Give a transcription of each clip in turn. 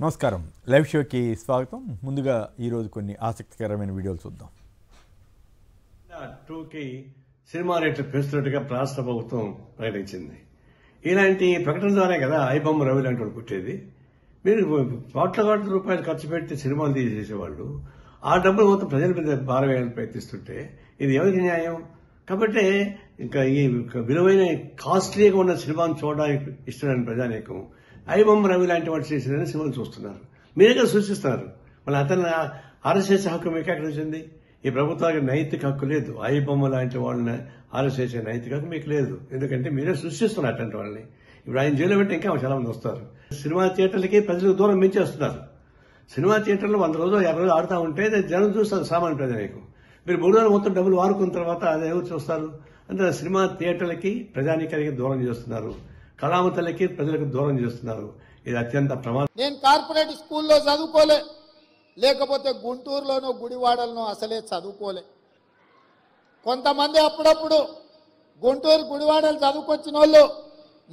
నమస్కారం లైవ్ షోకి స్వాగతం. ముందుగా ఈరోజు కొన్ని ఆసక్తికరమైన వీడియోలు చూద్దాం. 2కి సినిమా రేట్లు పెంచుతున్నట్టుగా రాష్ట్ర ప్రభుత్వం ప్రకటించింది. ఇలాంటి ప్రకటన ద్వారా కదా ఐబొమ్మ రవి లాంటి వాళ్ళు పుట్టేది. మీరు కోట్ల రూపాయలు ఖర్చు పెట్టి సినిమాలు తీసేసేవాళ్ళు ఆ డబ్బులు మొత్తం ప్రజల మీద భారం వేయాలని ప్రయత్నిస్తుంటే ఇది ఎవరికి న్యాయం? కాబట్టి ఇంకా ఈ విలువైన కాస్ట్లీగా ఉన్న సినిమాను చూడడానికి ఇష్టమైన ప్రజానీకం ఐబొమ్మ రవి లాంటి వాళ్ళు చేసిన సినిమాలు చూస్తున్నారు. మీరే సూచిస్తున్నారు. మళ్ళీ అతను ఆర్ఎస్ఎస్ హక్కు మీకు ఎక్కడ వచ్చింది? ఈ ప్రభుత్వానికి నైతిక హక్కు లేదు. ఐబొమ్మ లాంటి వాళ్ళని ఆర్ఎస్ఎస్ నైతిక హక్కు మీకు లేదు. ఎందుకంటే మీరే సృష్టిస్తున్నారు అట్లాంటి వాళ్ళని. ఇప్పుడు ఆయన జైల్లో పెట్టి ఇంకా చాలా మంది వస్తారు. సినిమా థియేటర్లకి ప్రజలకు దూరం మించేస్తున్నారు. సినిమా థియేటర్లో 100 రోజులు 50 రోజులు ఆడుతూ ఉంటే జనం చూస్తారు సామాన్య ప్రజానీకం. మీరు 3 రోజులు మొత్తం డబ్బులు వాడుకున్న తర్వాత అది ఎవరు చూస్తారు? అంటే సినిమా థియేటర్లకి ప్రజానీకానికి దూరం చేస్తున్నారు. కళామతలకి ప్రజలకు దూరం చేస్తున్నారు. ఇది అత్యంత ప్రమాదం. నేను కార్పొరేట్ స్కూల్లో చదువుకోలే, లేకపోతే గుంటూరులోనో గుడివాడలనో అసలే చదువుకోలే. కొంతమంది అప్పుడప్పుడు గుంటూరు గుడివాడలు చదువుకొచ్చిన వాళ్ళు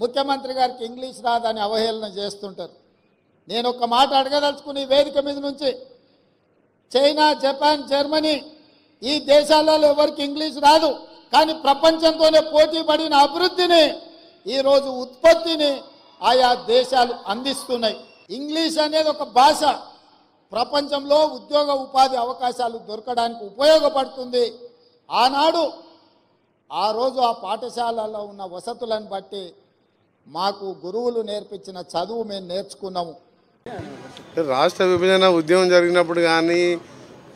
ముఖ్యమంత్రి గారికి ఇంగ్లీష్ రాదని అవహేళన చేస్తుంటారు. నేను ఒక మాట అడగదలుచుకుని వేదిక మీద నుంచి, చైనా, జపాన్, జర్మనీ ఈ దేశాలలో ఎవరికి ఇంగ్లీష్ రాదు, కానీ ప్రపంచంతోనే పోటీ పడిన అభివృద్ధిని ఈరోజు ఉత్పత్తిని ఆయా దేశాలు అందిస్తున్నాయి. ఇంగ్లీష్ అనేది ఒక భాష ప్రపంచంలో ఉద్యోగ ఉపాధి అవకాశాలు దొరకడానికి ఉపయోగపడుతుంది. ఆనాడు ఆ రోజు ఆ పాఠశాలలో ఉన్న వసతులను బట్టి మాకు గురువులు నేర్పించిన చదువు మేము నేర్చుకున్నాము. రాష్ట్ర విభజన ఉద్యమం జరిగినప్పుడు కానీ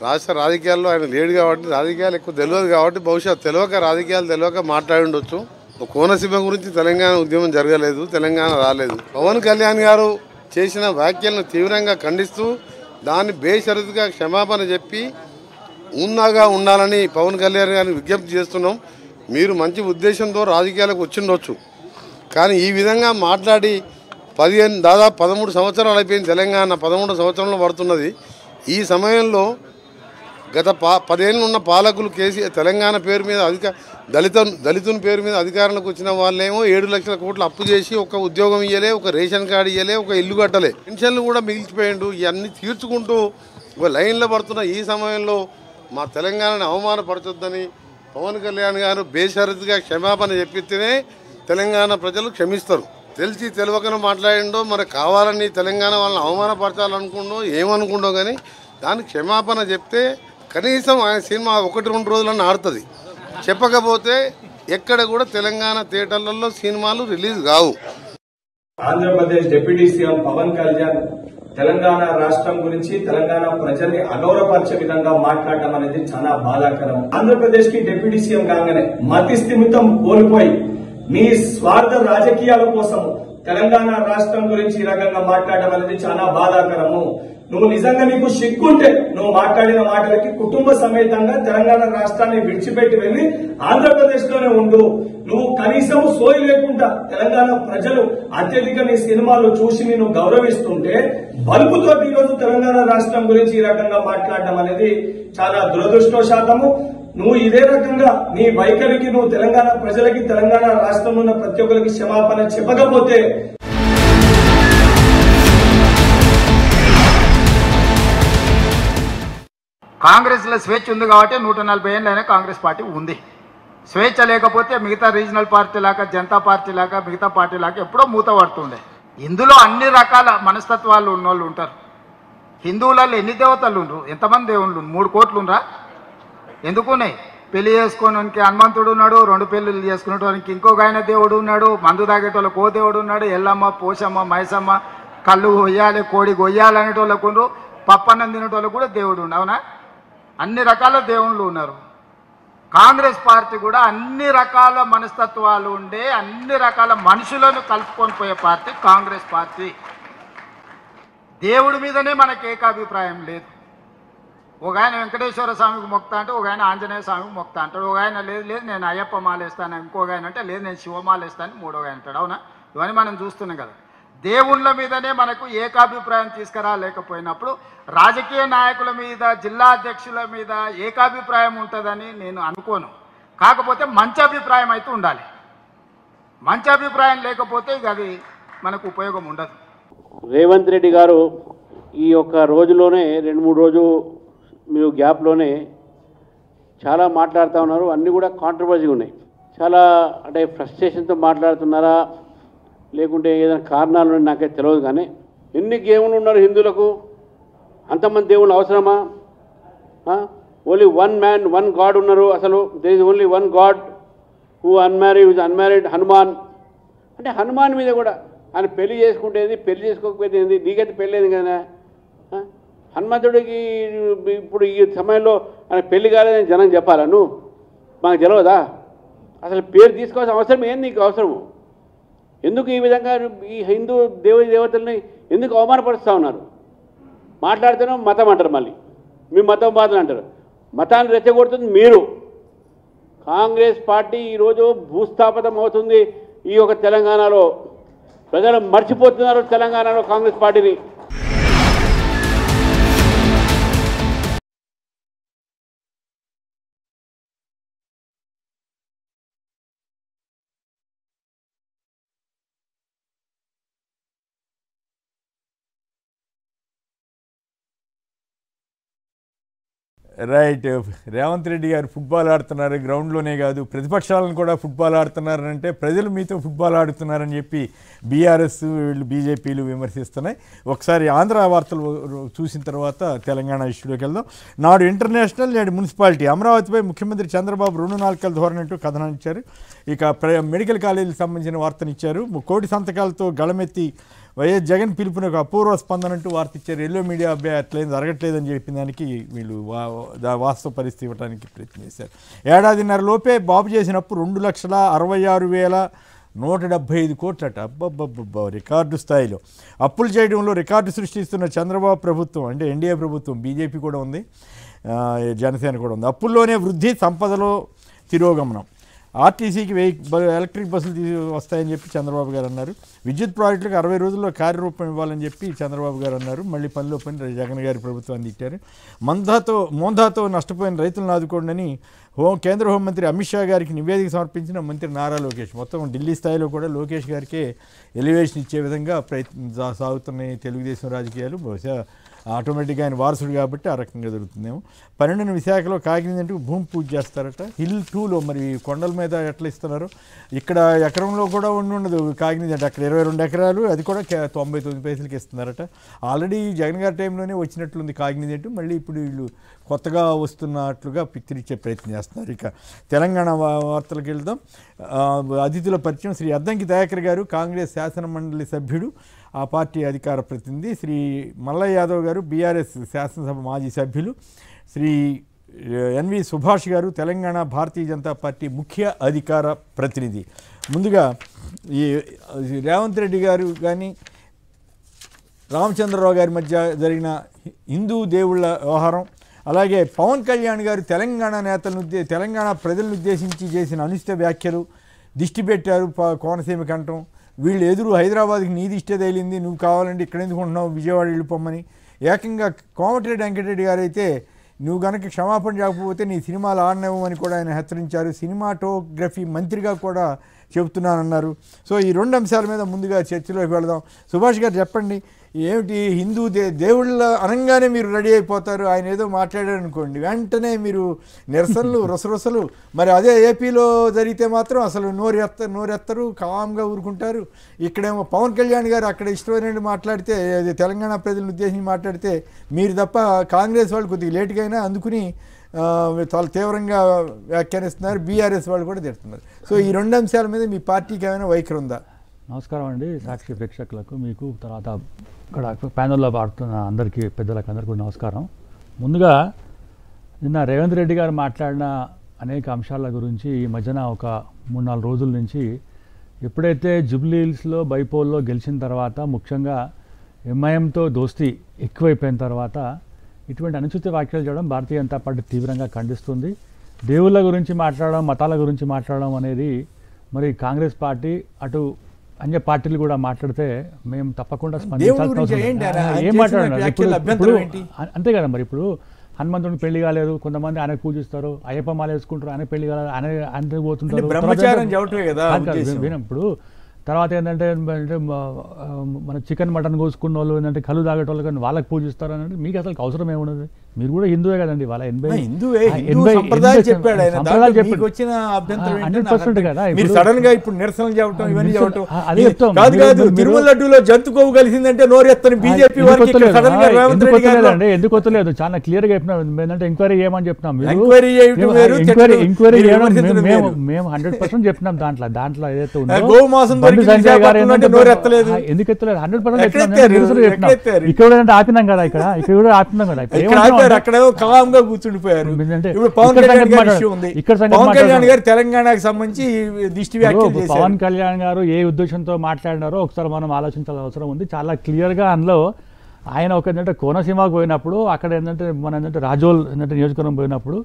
రాష్ట్ర రాజకీయాల్లో ఆయన లేడు కాబట్టి రాజకీయాలు ఎక్కువ తెలియదు కాబట్టి బహుశా రాజకీయాలు తెలియక మాట్లాడి ఉండొచ్చు. కోనసీమ గురించి తెలంగాణ ఉద్యమం జరగలేదు, తెలంగాణ రాలేదు. పవన్ కళ్యాణ్ గారు చేసిన వ్యాఖ్యలను తీవ్రంగా ఖండిస్తూ దాన్ని బేషరతుగా క్షమాపణ చెప్పి ఉన్నగా ఉండాలని పవన్ కళ్యాణ్ గారిని విజ్ఞప్తి చేస్తున్నాం. మీరు మంచి ఉద్దేశంతో రాజకీయాలకు వచ్చిండొచ్చు, కానీ ఈ విధంగా మాట్లాడి దాదాపు 13 సంవత్సరాలు అయిపోయింది. తెలంగాణ 13 సంవత్సరంలో పడుతున్నది. ఈ సమయంలో గత 10 ఏళ్ళు ఉన్న పాలకులు తెలంగాణ పేరు మీద దళితుని పేరు మీద అధికారంలోకి వచ్చిన వాళ్ళేమో 7 లక్షల కోట్లు అప్పు చేసి ఒక ఉద్యోగం ఇయ్యలే, ఒక రేషన్ కార్డు ఇయ్యలే, ఒక ఇల్లు కట్టలే, పెన్షన్లు కూడా మిగిలిపోయిండు. ఇవన్నీ తీర్చుకుంటూ ఒక లైన్లో పడుతున్న ఈ సమయంలో మా తెలంగాణని అవమానపరచొద్దని పవన్ కళ్యాణ్ గారు బేషరతుగా క్షమాపణ చెప్పితేనే తెలంగాణ ప్రజలు క్షమిస్తారు. తెలిసి తెలియకనే మాట్లాడిండో మరి కావాలని తెలంగాణ వాళ్ళని అవమానపరచాలనుకుండో ఏమనుకుండో కానీ దానికి క్షమాపణ చెప్తే కనీసం ఆయన సినిమా 1-2 రోజులన్నా ఆడుతుంది. చెప్పకపోతే ఎక్కడ కూడా తెలంగాణ థియేటర్లలో సినిమాలు రిలీజ్ కావు. ఆంధ్రప్రదేశ్ డిప్యూటీ సీఎం పవన్ కళ్యాణ్ తెలంగాణ రాష్ట్రం గురించి తెలంగాణ ప్రజల్ని అగౌరవపరిచే విధంగా మాట్లాడటం అనేది చాలా బాధాకరం. ఆంధ్రప్రదేశ్ కి డిప్యూటీ సీఎం కాగానే మతి స్థిమితం కోల్పోయి మీ స్వార్థ రాజకీయాల కోసం తెలంగాణ రాష్ట్రం గురించి ఈ రకంగా మాట్లాడడం అనేది చాలా బాధాకరము. నువ్వు నిజంగా నీకు సిగ్గుంటే నువ్వు మాట్లాడిన మాటలకి కుటుంబ సమేతంగా తెలంగాణ రాష్ట్రాన్ని విడిచిపెట్టి వెళ్లి ఆంధ్రప్రదేశ్ లోనే ఉండు. నువ్వు కనీసం సోయి లేకుండా తెలంగాణ ప్రజలు అత్యధిక నీ సినిమాలు చూసి నేను గౌరవిస్తుంటే బల్బుతో ఈరోజు తెలంగాణ రాష్ట్రం గురించి ఈ రకంగా మాట్లాడడం అనేది చాలా దురదృష్టవశాతము. నువ్వు ఇదే రకంగా నీ వైఖరికి నువ్వు తెలంగాణ ప్రజలకి తెలంగాణ రాష్ట్రంలో ఉన్న ప్రతి ఒక్కరికి క్షమాపణ చెప్పకపోతే కాంగ్రెస్ లో స్వేచ్ఛ ఉంది కాబట్టి 140 ఏళ్ళైనా కాంగ్రెస్ పార్టీ ఉంది. స్వేచ్ఛ లేకపోతే మిగతా రీజనల్ పార్టీ లాగా, జనతా పార్టీ లాగా, మిగతా పార్టీ లాగా ఎప్పుడో మూత పడుతుండే. ఇందులో అన్ని రకాల మనస్తత్వాలు ఉన్నోళ్ళు ఉంటారు. హిందువులలో ఎన్ని దేవతలు ఉండరు? ఎంతమంది దేవుళ్ళు? 3 కోట్లు ఉండరా? ఎందుకున్నాయి? పెళ్లి చేసుకోవడానికి హనుమంతుడు ఉన్నాడు, 2 పెళ్లిళ్ళు చేసుకునేటానికి ఇంకొక ఆయన దేవుడు ఉన్నాడు, మందు తాగేటోళ్ళకి ఓ దేవుడు ఉన్నాడు, ఎల్లమ్మ, పోషమ్మ, మైసమ్మ, కళ్ళు కొయ్యాలి, కోడి కొయ్యాలి అనేటోళ్ళకు ఉండు, పప్పన్నం తినేటోళ్ళకు కూడా దేవుడు ఉండు. అవునా? అన్ని రకాల దేవుళ్ళు ఉన్నారు. కాంగ్రెస్ పార్టీ కూడా అన్ని రకాల మనస్తత్వాలు ఉండే అన్ని రకాల మనుషులను కలుపుకొని పోయే పార్టీ కాంగ్రెస్ పార్టీ. దేవుడి మీదనే మనకు ఏకాభిప్రాయం లేదు. ఒక ఆయన వెంకటేశ్వర స్వామికి మొక్తా అంటే, ఒక ఆయన ఆంజనేయ స్వామికి మొక్తా అంటాడు, ఒక ఆయన లేదు నేను అయ్యప్ప మాలేస్తాను, ఇంకొక ఆయన అంటే లేదు నేను శివమాలేస్తాను, 3వ ఆయన అంటాడు. అవునా? ఇవన్నీ మనం చూస్తున్నాం కదా. దేవుళ్ళ మీదనే మనకు ఏకాభిప్రాయం తీసుకురాలేకపోయినప్పుడు రాజకీయ నాయకుల మీద, జిల్లా అధ్యక్షుల మీద ఏకాభిప్రాయం ఉంటుందని నేను అనుకోను. కాకపోతే మంచి అభిప్రాయం అయితే ఉండాలి. మంచి అభిప్రాయం లేకపోతే ఇక అది మనకు ఉపయోగం ఉండదు. రేవంత్ రెడ్డి గారు ఈ యొక్క రోజులోనే 2-3 రోజు మీరు గ్యాప్లోనే చాలా మాట్లాడుతూ ఉన్నారు. అన్నీ కూడా కాంట్రవర్సీ ఉన్నాయి. చాలా అంటే ఫ్రస్ట్రేషన్తో మాట్లాడుతున్నారా లేకుంటే ఏదైనా కారణాలు నాకైతే తెలియదు. కానీ ఎన్ని దేవుళ్ళు ఉన్నారు హిందువులకు? అంతమంది దేవుళ్ళు అవసరమా? Only one man one god ఉన్నారు. అసలు there is only one god who unmarried Hanuman. అంటే హనుమాన్ మీద కూడా ఆయన పెళ్లి చేసుకుంటేది, పెళ్లి చేసుకోకపోతే ఏంది? నీకైతే పెళ్ళేది కదా. హనుమంతుడికి ఇప్పుడు ఈ సమయంలో ఆయన పెళ్లి కాలేదని జనం చెప్పాలా? నువ్వు మాకు తెలియదా? అసలు పేరు తీసుకోవాల్సిన అవసరం ఏంది నీకు? అవసరము ఎందుకు? ఈ విధంగా ఈ హిందూ దేవతల్ని ఎందుకు అవమానపరుస్తూ ఉన్నారు? మాట్లాడితేనే మతం అంటారు, మళ్ళీ మీ మతం బాధలు అంటారు. మతాన్ని రెచ్చగొడుతుంది మీరు. కాంగ్రెస్ పార్టీ ఈరోజు భూస్థాపితం అవుతుంది. ఈ యొక్క తెలంగాణలో ప్రజలు మర్చిపోతున్నారు తెలంగాణలో కాంగ్రెస్ పార్టీని. రైట్. రేవంత్ రెడ్డి గారు ఫుట్బాల్ ఆడుతున్నారు, గ్రౌండ్లోనే కాదు ప్రతిపక్షాలను కూడా ఫుట్బాల్ ఆడుతున్నారంటే ప్రజలు మీతో ఫుట్బాల్ ఆడుతున్నారని చెప్పి బీఆర్ఎస్ వీళ్ళు బీజేపీలు విమర్శిస్తున్నాయి. ఒకసారి ఆంధ్ర వార్తలు చూసిన తర్వాత తెలంగాణ ఇష్యూలోకి వెళ్దాం. నాడు ఇంటర్నేషనల్, నేడు మున్సిపాలిటీ. అమరావతిపై ముఖ్యమంత్రి చంద్రబాబు 2 నాలుకల ధోరణి అంటూ కథనం ఇచ్చారు. ఇక మెడికల్ కాలేజీకి సంబంధించిన వార్తనిచ్చారు. 1 కోటి సంతకాలతో గళమెత్తి వైఎస్ జగన్ పిలుపునకు అపూర్వ స్పందన అంటూ వార్త ఇచ్చారు. ఎల్లో మీడియా అబ్బాయి అట్లేం జరగట్లేదని చెప్పిన దానికి వీళ్ళు వాస్తవ పరిస్థితి ఇవ్వడానికి ప్రయత్నం చేశారు. ఏడాదిన్నర లోపే బాబు చేసినప్పుడు 2,66,175 కోట్లట. అబ్బబ్బబ్బబ్బ, రికార్డు స్థాయిలో అప్పులు చేయడంలో రికార్డు సృష్టిస్తున్న చంద్రబాబు ప్రభుత్వం, అంటే ఎన్డీఏ ప్రభుత్వం, బీజేపీ కూడా ఉంది, జనసేన కూడా ఉంది. అప్పుల్లోనే వృద్ధి, సంపదలో తిరోగమనం. ఆర్టీసీకి ఎలక్ట్రిక్ బస్సులు వస్తాయని చెప్పి చంద్రబాబు గారు అన్నారు. విద్యుత్ ప్రాజెక్టులకు 60 రోజుల్లో కార్యరూపం ఇవ్వాలని చెప్పి చంద్రబాబు గారు అన్నారు. మళ్ళీ పనిలో పని జగన్ గారి ప్రభుత్వాన్ని తిట్టారు. మోంధాతో నష్టపోయిన రైతులను ఆదుకోండి కేంద్ర హోంమంత్రి అమిత్ షా గారికి నివేదిక సమర్పించిన మంత్రి నారా లోకేష్. మొత్తం ఢిల్లీ స్థాయిలో కూడా లోకేష్ గారికే ఎలివేషన్ ఇచ్చే విధంగా సాగుతున్నాయి తెలుగుదేశం రాజకీయాలు. బహుశా ఆటోమేటిక్గా ఆయన వారసుడు కాబట్టి ఆ రకంగా జరుగుతుందేమో. 12 విశాఖలో కాకినాడ భూమి పూజ చేస్తారట. హిల్ 2లో మరి కొండల మీద ఎట్లా ఇస్తున్నారు? ఇక్కడ ఎకరంలో కూడా ఉండదు కాకినాడ, అక్కడ 22 ఎకరాలు, అది కూడా 99 పైసలకి ఇస్తున్నారట. ఆల్రెడీ జగన్ గారి టైంలోనే వచ్చినట్లుంది కాకినాడ. మళ్ళీ ఇప్పుడు వీళ్ళు కొత్తగా వస్తున్నట్లుగా పిక్చరిచ్చే ప్రయత్నం చేస్తున్నారు. ఇక తెలంగాణ వార్తలకు వెళ్దాం. అతిథుల పరిచయం. శ్రీ అద్దంకి దయాకర్ గారు కాంగ్రెస్ శాసన మండలి సభ్యుడు, ఆ పార్టీ అధికార ప్రతినిధి. శ్రీ మల్లయ్య యాదవ్ గారు బీఆర్ఎస్ శాసనసభ మాజీ సభ్యులు. శ్రీ ఎన్వి సుభాష్ గారు తెలంగాణ భారతీయ జనతా పార్టీ ముఖ్య అధికార ప్రతినిధి. ముందుగా ఈ రేవంత్ రెడ్డి గారు కానీ రామచంద్రరావు గారి మధ్య జరిగిన హిందూ దేవుళ్ళ వ్యవహారం, అలాగే పవన్ కళ్యాణ్ గారు తెలంగాణ ప్రజలను ఉద్దేశించి చేసిన అనుచిత వ్యాఖ్యలు దిష్టి పెట్టారు కోనసీమ కంఠం. వీళ్ళు ఎదురు హైదరాబాద్కి నీ దిష్టే తగిలింది, నువ్వు కావాలంటే ఇక్కడ ఎందుకు ఉంటున్నావు, విజయవాడ వెళ్ళిపోమ్మని. ఏకంగా కోమటిరెడ్డి వెంకటరెడ్డి గారు అయితే నువ్వు కనుక క్షమాపణ చెప్పకపోతే నీ సినిమాలు ఆడనివ్వమని కూడా ఆయన హెచ్చరించారు. సినిమాటోగ్రఫీ మంత్రిగా కూడా చెబుతున్నానన్నారు. సో ఈ 2 అంశాల మీద ముందుగా చర్చలోకి వెళదాం. సుభాష్ గారు చెప్పండి, ఏమిటి హిందూ దేవుళ్ళ అనగానే మీరు రెడీ అయిపోతారు, ఆయన ఏదో మాట్లాడారు అనుకోండి వెంటనే మీరు నిరసనలు రసరసలు. మరి అదే ఏపీలో జరిగితే మాత్రం అసలు నోరెత్తరు, కామ్గా ఊరుకుంటారు. ఇక్కడేమో పవన్ కళ్యాణ్ గారు అక్కడ ఇష్టమైనట్టు మాట్లాడితే, తెలంగాణ ప్రజలను ఉద్దేశించి మాట్లాడితే మీరు తప్ప కాంగ్రెస్ వాళ్ళు కొద్దిగా లేటుగా అయినా అందుకుని చాలా తీవ్రంగా వ్యాఖ్యానిస్తున్నారు. బీఆర్ఎస్ వాళ్ళు కూడా తిడుతున్నారు. సో ఈ 2 అంశాల మీద మీ పార్టీకి ఏమైనా వైఖరి ఉందా? నమస్కారం అండి సాక్షి ప్రేక్షకులకు, మీకు తర్వాత ఇక్కడ ప్యానల్లో పాడుతున్న అందరికీ పెద్దలకు అందరికీ కూడా నమస్కారం. ముందుగా నిన్న రేవంత్ రెడ్డి గారు మాట్లాడిన అనేక అంశాల గురించి ఈ మధ్యన ఒక 3-4 రోజుల నుంచి ఎప్పుడైతే జూబ్లీ హిల్స్లో బైపోల్లో గెలిచిన తర్వాత, ముఖ్యంగా ఎంఐఎంతో దోస్తీ ఎక్కువైపోయిన తర్వాత ఇటువంటి అనుచిత వ్యాఖ్యలు చేయడం భారతీయ జనతా పార్టీ తీవ్రంగా ఖండిస్తుంది. దేవుళ్ళ గురించి మాట్లాడడం, మతాల గురించి మాట్లాడడం అనేది మరి కాంగ్రెస్ పార్టీ అటు అన్య పార్టీలు కూడా మాట్లాడితే మేము తప్పకుండా స్పందించాల్సిన ఏం మాట్లాడారు ఇప్పుడు అంతే కదా. మరి ఇప్పుడు హనుమంతుడికి పెళ్లి కాలేదు, కొంతమంది ఆయన పూజిస్తారు, అయ్యప్ప మాల వేసుకుంటారు, ఆయన పెళ్లి కాలేదు, ఆయన పోతుంటారు. ఇప్పుడు తర్వాత ఏంటంటే మన చికెన్ మటన్ కోసుకున్న వాళ్ళు ఏంటంటే కళ్ళు తాగేటోళ్ళు కానీ వాళ్ళకి పూజిస్తారు అని అంటే మీకు అసలు అవసరం ఏమున్నది? మీరు కూడా హిందువే కదండి, వాళ్ళ 100% కదా. అదే చెప్తాం, తిరుమల లడ్డూలో జంతు కొవ్వు కలిసిందంటే నోరెత్తని బీజేపీ ఎందుకు వస్తలేదు? చాలా క్లియర్ గా చెప్పినాం ఏంటంటే ఎంక్వైరీ చేయమని చెప్తున్నాం. ఎంక్వైరీ చేయడం మేము 100% చెప్పినాం. దాంట్లో ఏదైతే ఉందో సంజయ్ గారు ఎందుకు ఎత్తలేదు 100% ఇక్కడ ఆపినాం కదా, ఇక్కడ కూడా ఆపినాం కదా. కూర్చుండిపోయారు. తెలంగాణకు సంబంధించి పవన్ కళ్యాణ్ గారు ఏ ఉద్దేశంతో మాట్లాడినారో ఒకసారి మనం ఆలోచించాల్సిన అవసరం ఉంది. చాలా క్లియర్ గా అందులో ఆయన ఒక ఏంటంటే కోనసీమకు పోయినప్పుడు అక్కడ ఏంటంటే మన ఏంటంటే రాజోల్ ఏంటంటే నియోజకవర్గం పోయినప్పుడు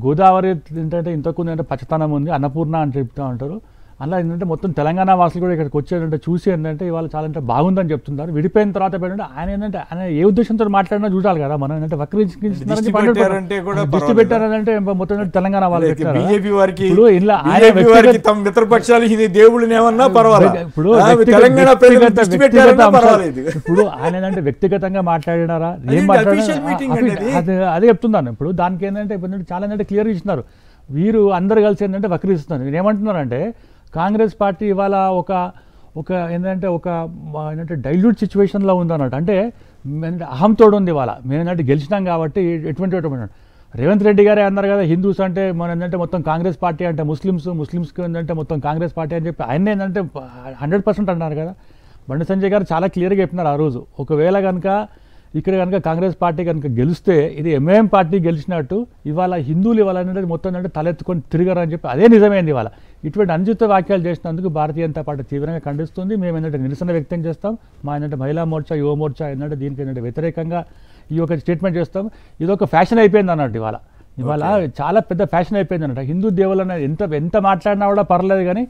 గోదావరి ఏంటంటే ఇంతకు ఏంటంటే పచ్చతనం ఉంది, అన్నపూర్ణ అని చెప్తూ ఉంటారు. అలా ఏంటంటే మొత్తం తెలంగాణ వాసులు కూడా ఇక్కడికి వచ్చేటంటే చూసి ఏంటంటే ఇవాళ చాలా అంటే బాగుందని చెప్తున్నారు. విడిపోయిన తర్వాత ఏంటంటే ఆయన ఏంటంటే ఆయన ఏ ఉద్దేశంతో మాట్లాడినా చూడాలి కదా. మనం ఏంటంటే వక్రీకరిస్తున్నారంటే దృష్టి పెట్టారంటే మొత్తం తెలంగాణ వాళ్ళు ఇప్పుడు ఆయన ఏంటంటే వ్యక్తిగతంగా మాట్లాడినారా ఏం మాట్లాడారు అదే చెప్తున్నాను. ఇప్పుడు దానికి ఏంటంటే చాలా ఏంటంటే క్లియర్ ఇచ్చినారు. వీరు అందరు కలిసి ఏంటంటే వక్రీస్తున్నారు. నేను ఏమంటున్నారంటే కాంగ్రెస్ పార్టీ ఇవాళ ఒక ఏంటంటే ఏంటంటే డైల్యూట్ సిచ్యువేషన్లో ఉందన్నట్టు. అంటే అహంతోడు ఉంది ఇవాళ. మేము ఏంటంటే గెలిచినాం కాబట్టి ఎటువంటి రేవంత్ రెడ్డి గారే అన్నారు కదా, హిందూస్ అంటే మన ఏంటంటే మొత్తం కాంగ్రెస్ పార్టీ అంటే ముస్లిమ్స్కి ఏంటంటే మొత్తం కాంగ్రెస్ పార్టీ అని చెప్పి ఆయన ఏంటంటే 100% అన్నారు కదా. బండి సంజయ్ గారు చాలా క్లియర్గా చెప్పినారు ఆ రోజు. ఒకవేళ కనుక ఇక్కడ కనుక కాంగ్రెస్ పార్టీ కనుక గెలిస్తే ఇది ఎంఐఎం పార్టీ గెలిచినట్టు ఇవాళ హిందువులు ఇవాళ అనేది మొత్తం అంటే తలెత్తుకొని తిరిగారని చెప్పి అదే నిజమైంది. ఇవాళ ఇటువంటి అనుచిత వాక్యాలు చేసినందుకు భారతీయ జనతా పార్టీ తీవ్రంగా ఖండిస్తుంది. మేము ఏంటంటే నిరసన వ్యక్తం చేస్తాం. మా ఏంటంటే మహిళా మోర్చా, యువ మోర్చా ఏంటంటే దీనికి ఏంటంటే వ్యతిరేకంగా ఈ ఒక స్టేట్మెంట్ చేస్తాం. ఇది ఒక ఫ్యాషన్ అయిపోయింది అన్నట్టు. ఇవాళ చాలా పెద్ద ఫ్యాషన్ అయిపోయింది అన్నట్టు. హిందూ దేవుళ్ళు అనేది ఎంత మాట్లాడినా కూడా పర్లేదు, కానీ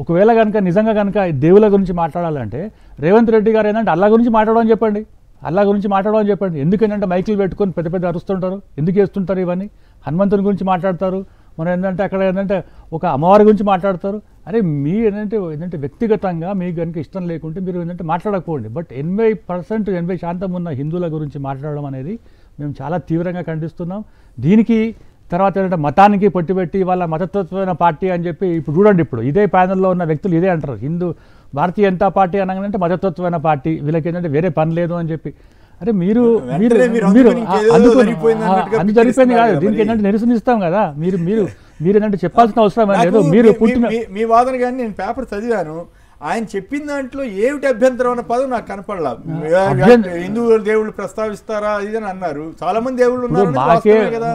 ఒకవేళ కనుక నిజంగా కనుక దేవుళ్ళ గురించి మాట్లాడాలంటే రేవంత్ రెడ్డి గారు ఏంటంటే అల్లా గురించి మాట్లాడమని చెప్పండి. ఎందుకంటే మైకులు పెట్టుకొని పెద్ద అరుస్తుంటారు, ఎందుకు వేస్తుంటారు ఇవన్నీ? హనుమంతుని గురించి మాట్లాడతారు, మనం ఏంటంటే అక్కడ ఏంటంటే ఒక అమ్మవారి గురించి మాట్లాడతారు. అరే ఏంటంటే వ్యక్తిగతంగా మీకు కనుక ఇష్టం లేకుంటే మీరు ఏంటంటే మాట్లాడకపోండి. బట్ 80% ఉన్న హిందువుల గురించి మాట్లాడడం అనేది మేము చాలా తీవ్రంగా ఖండిస్తున్నాం. దీనికి తర్వాత ఏంటంటే మతానికి పట్టుబెట్టి వాళ్ళ మతతత్వమైన పార్టీ అని చెప్పి ఇప్పుడు చూడండి, ఇప్పుడు ఇదే ప్యానెల్లో ఉన్న వ్యక్తులు ఇదే అంటారు, భారతీయ జనతా పార్టీ అనగానంటే మతతత్వమైన పార్టీ, వీళ్ళకి ఏంటంటే వేరే పని లేదు అని చెప్పి. అరే మీరు అందు జరిగిపోయింది కాదు, దీనికి ఏంటంటే నిరసనిస్తాం కదా. మీరు ఏంటంటే చెప్పాల్సిన అవసరం లేదు. మీరు మీ వాదన కానీ నేను పేపర్ చదివాను, ఆయన చెప్పిన దాంట్లో ఏమిటి అభ్యంతరం అన్న పదం నాకు కనపడలా. హిందూ దేవుళ్ళు ప్రస్తావిస్తారా ఇది అని అన్నారు. చాలా మంది దేవుళ్ళు ఉన్నారు.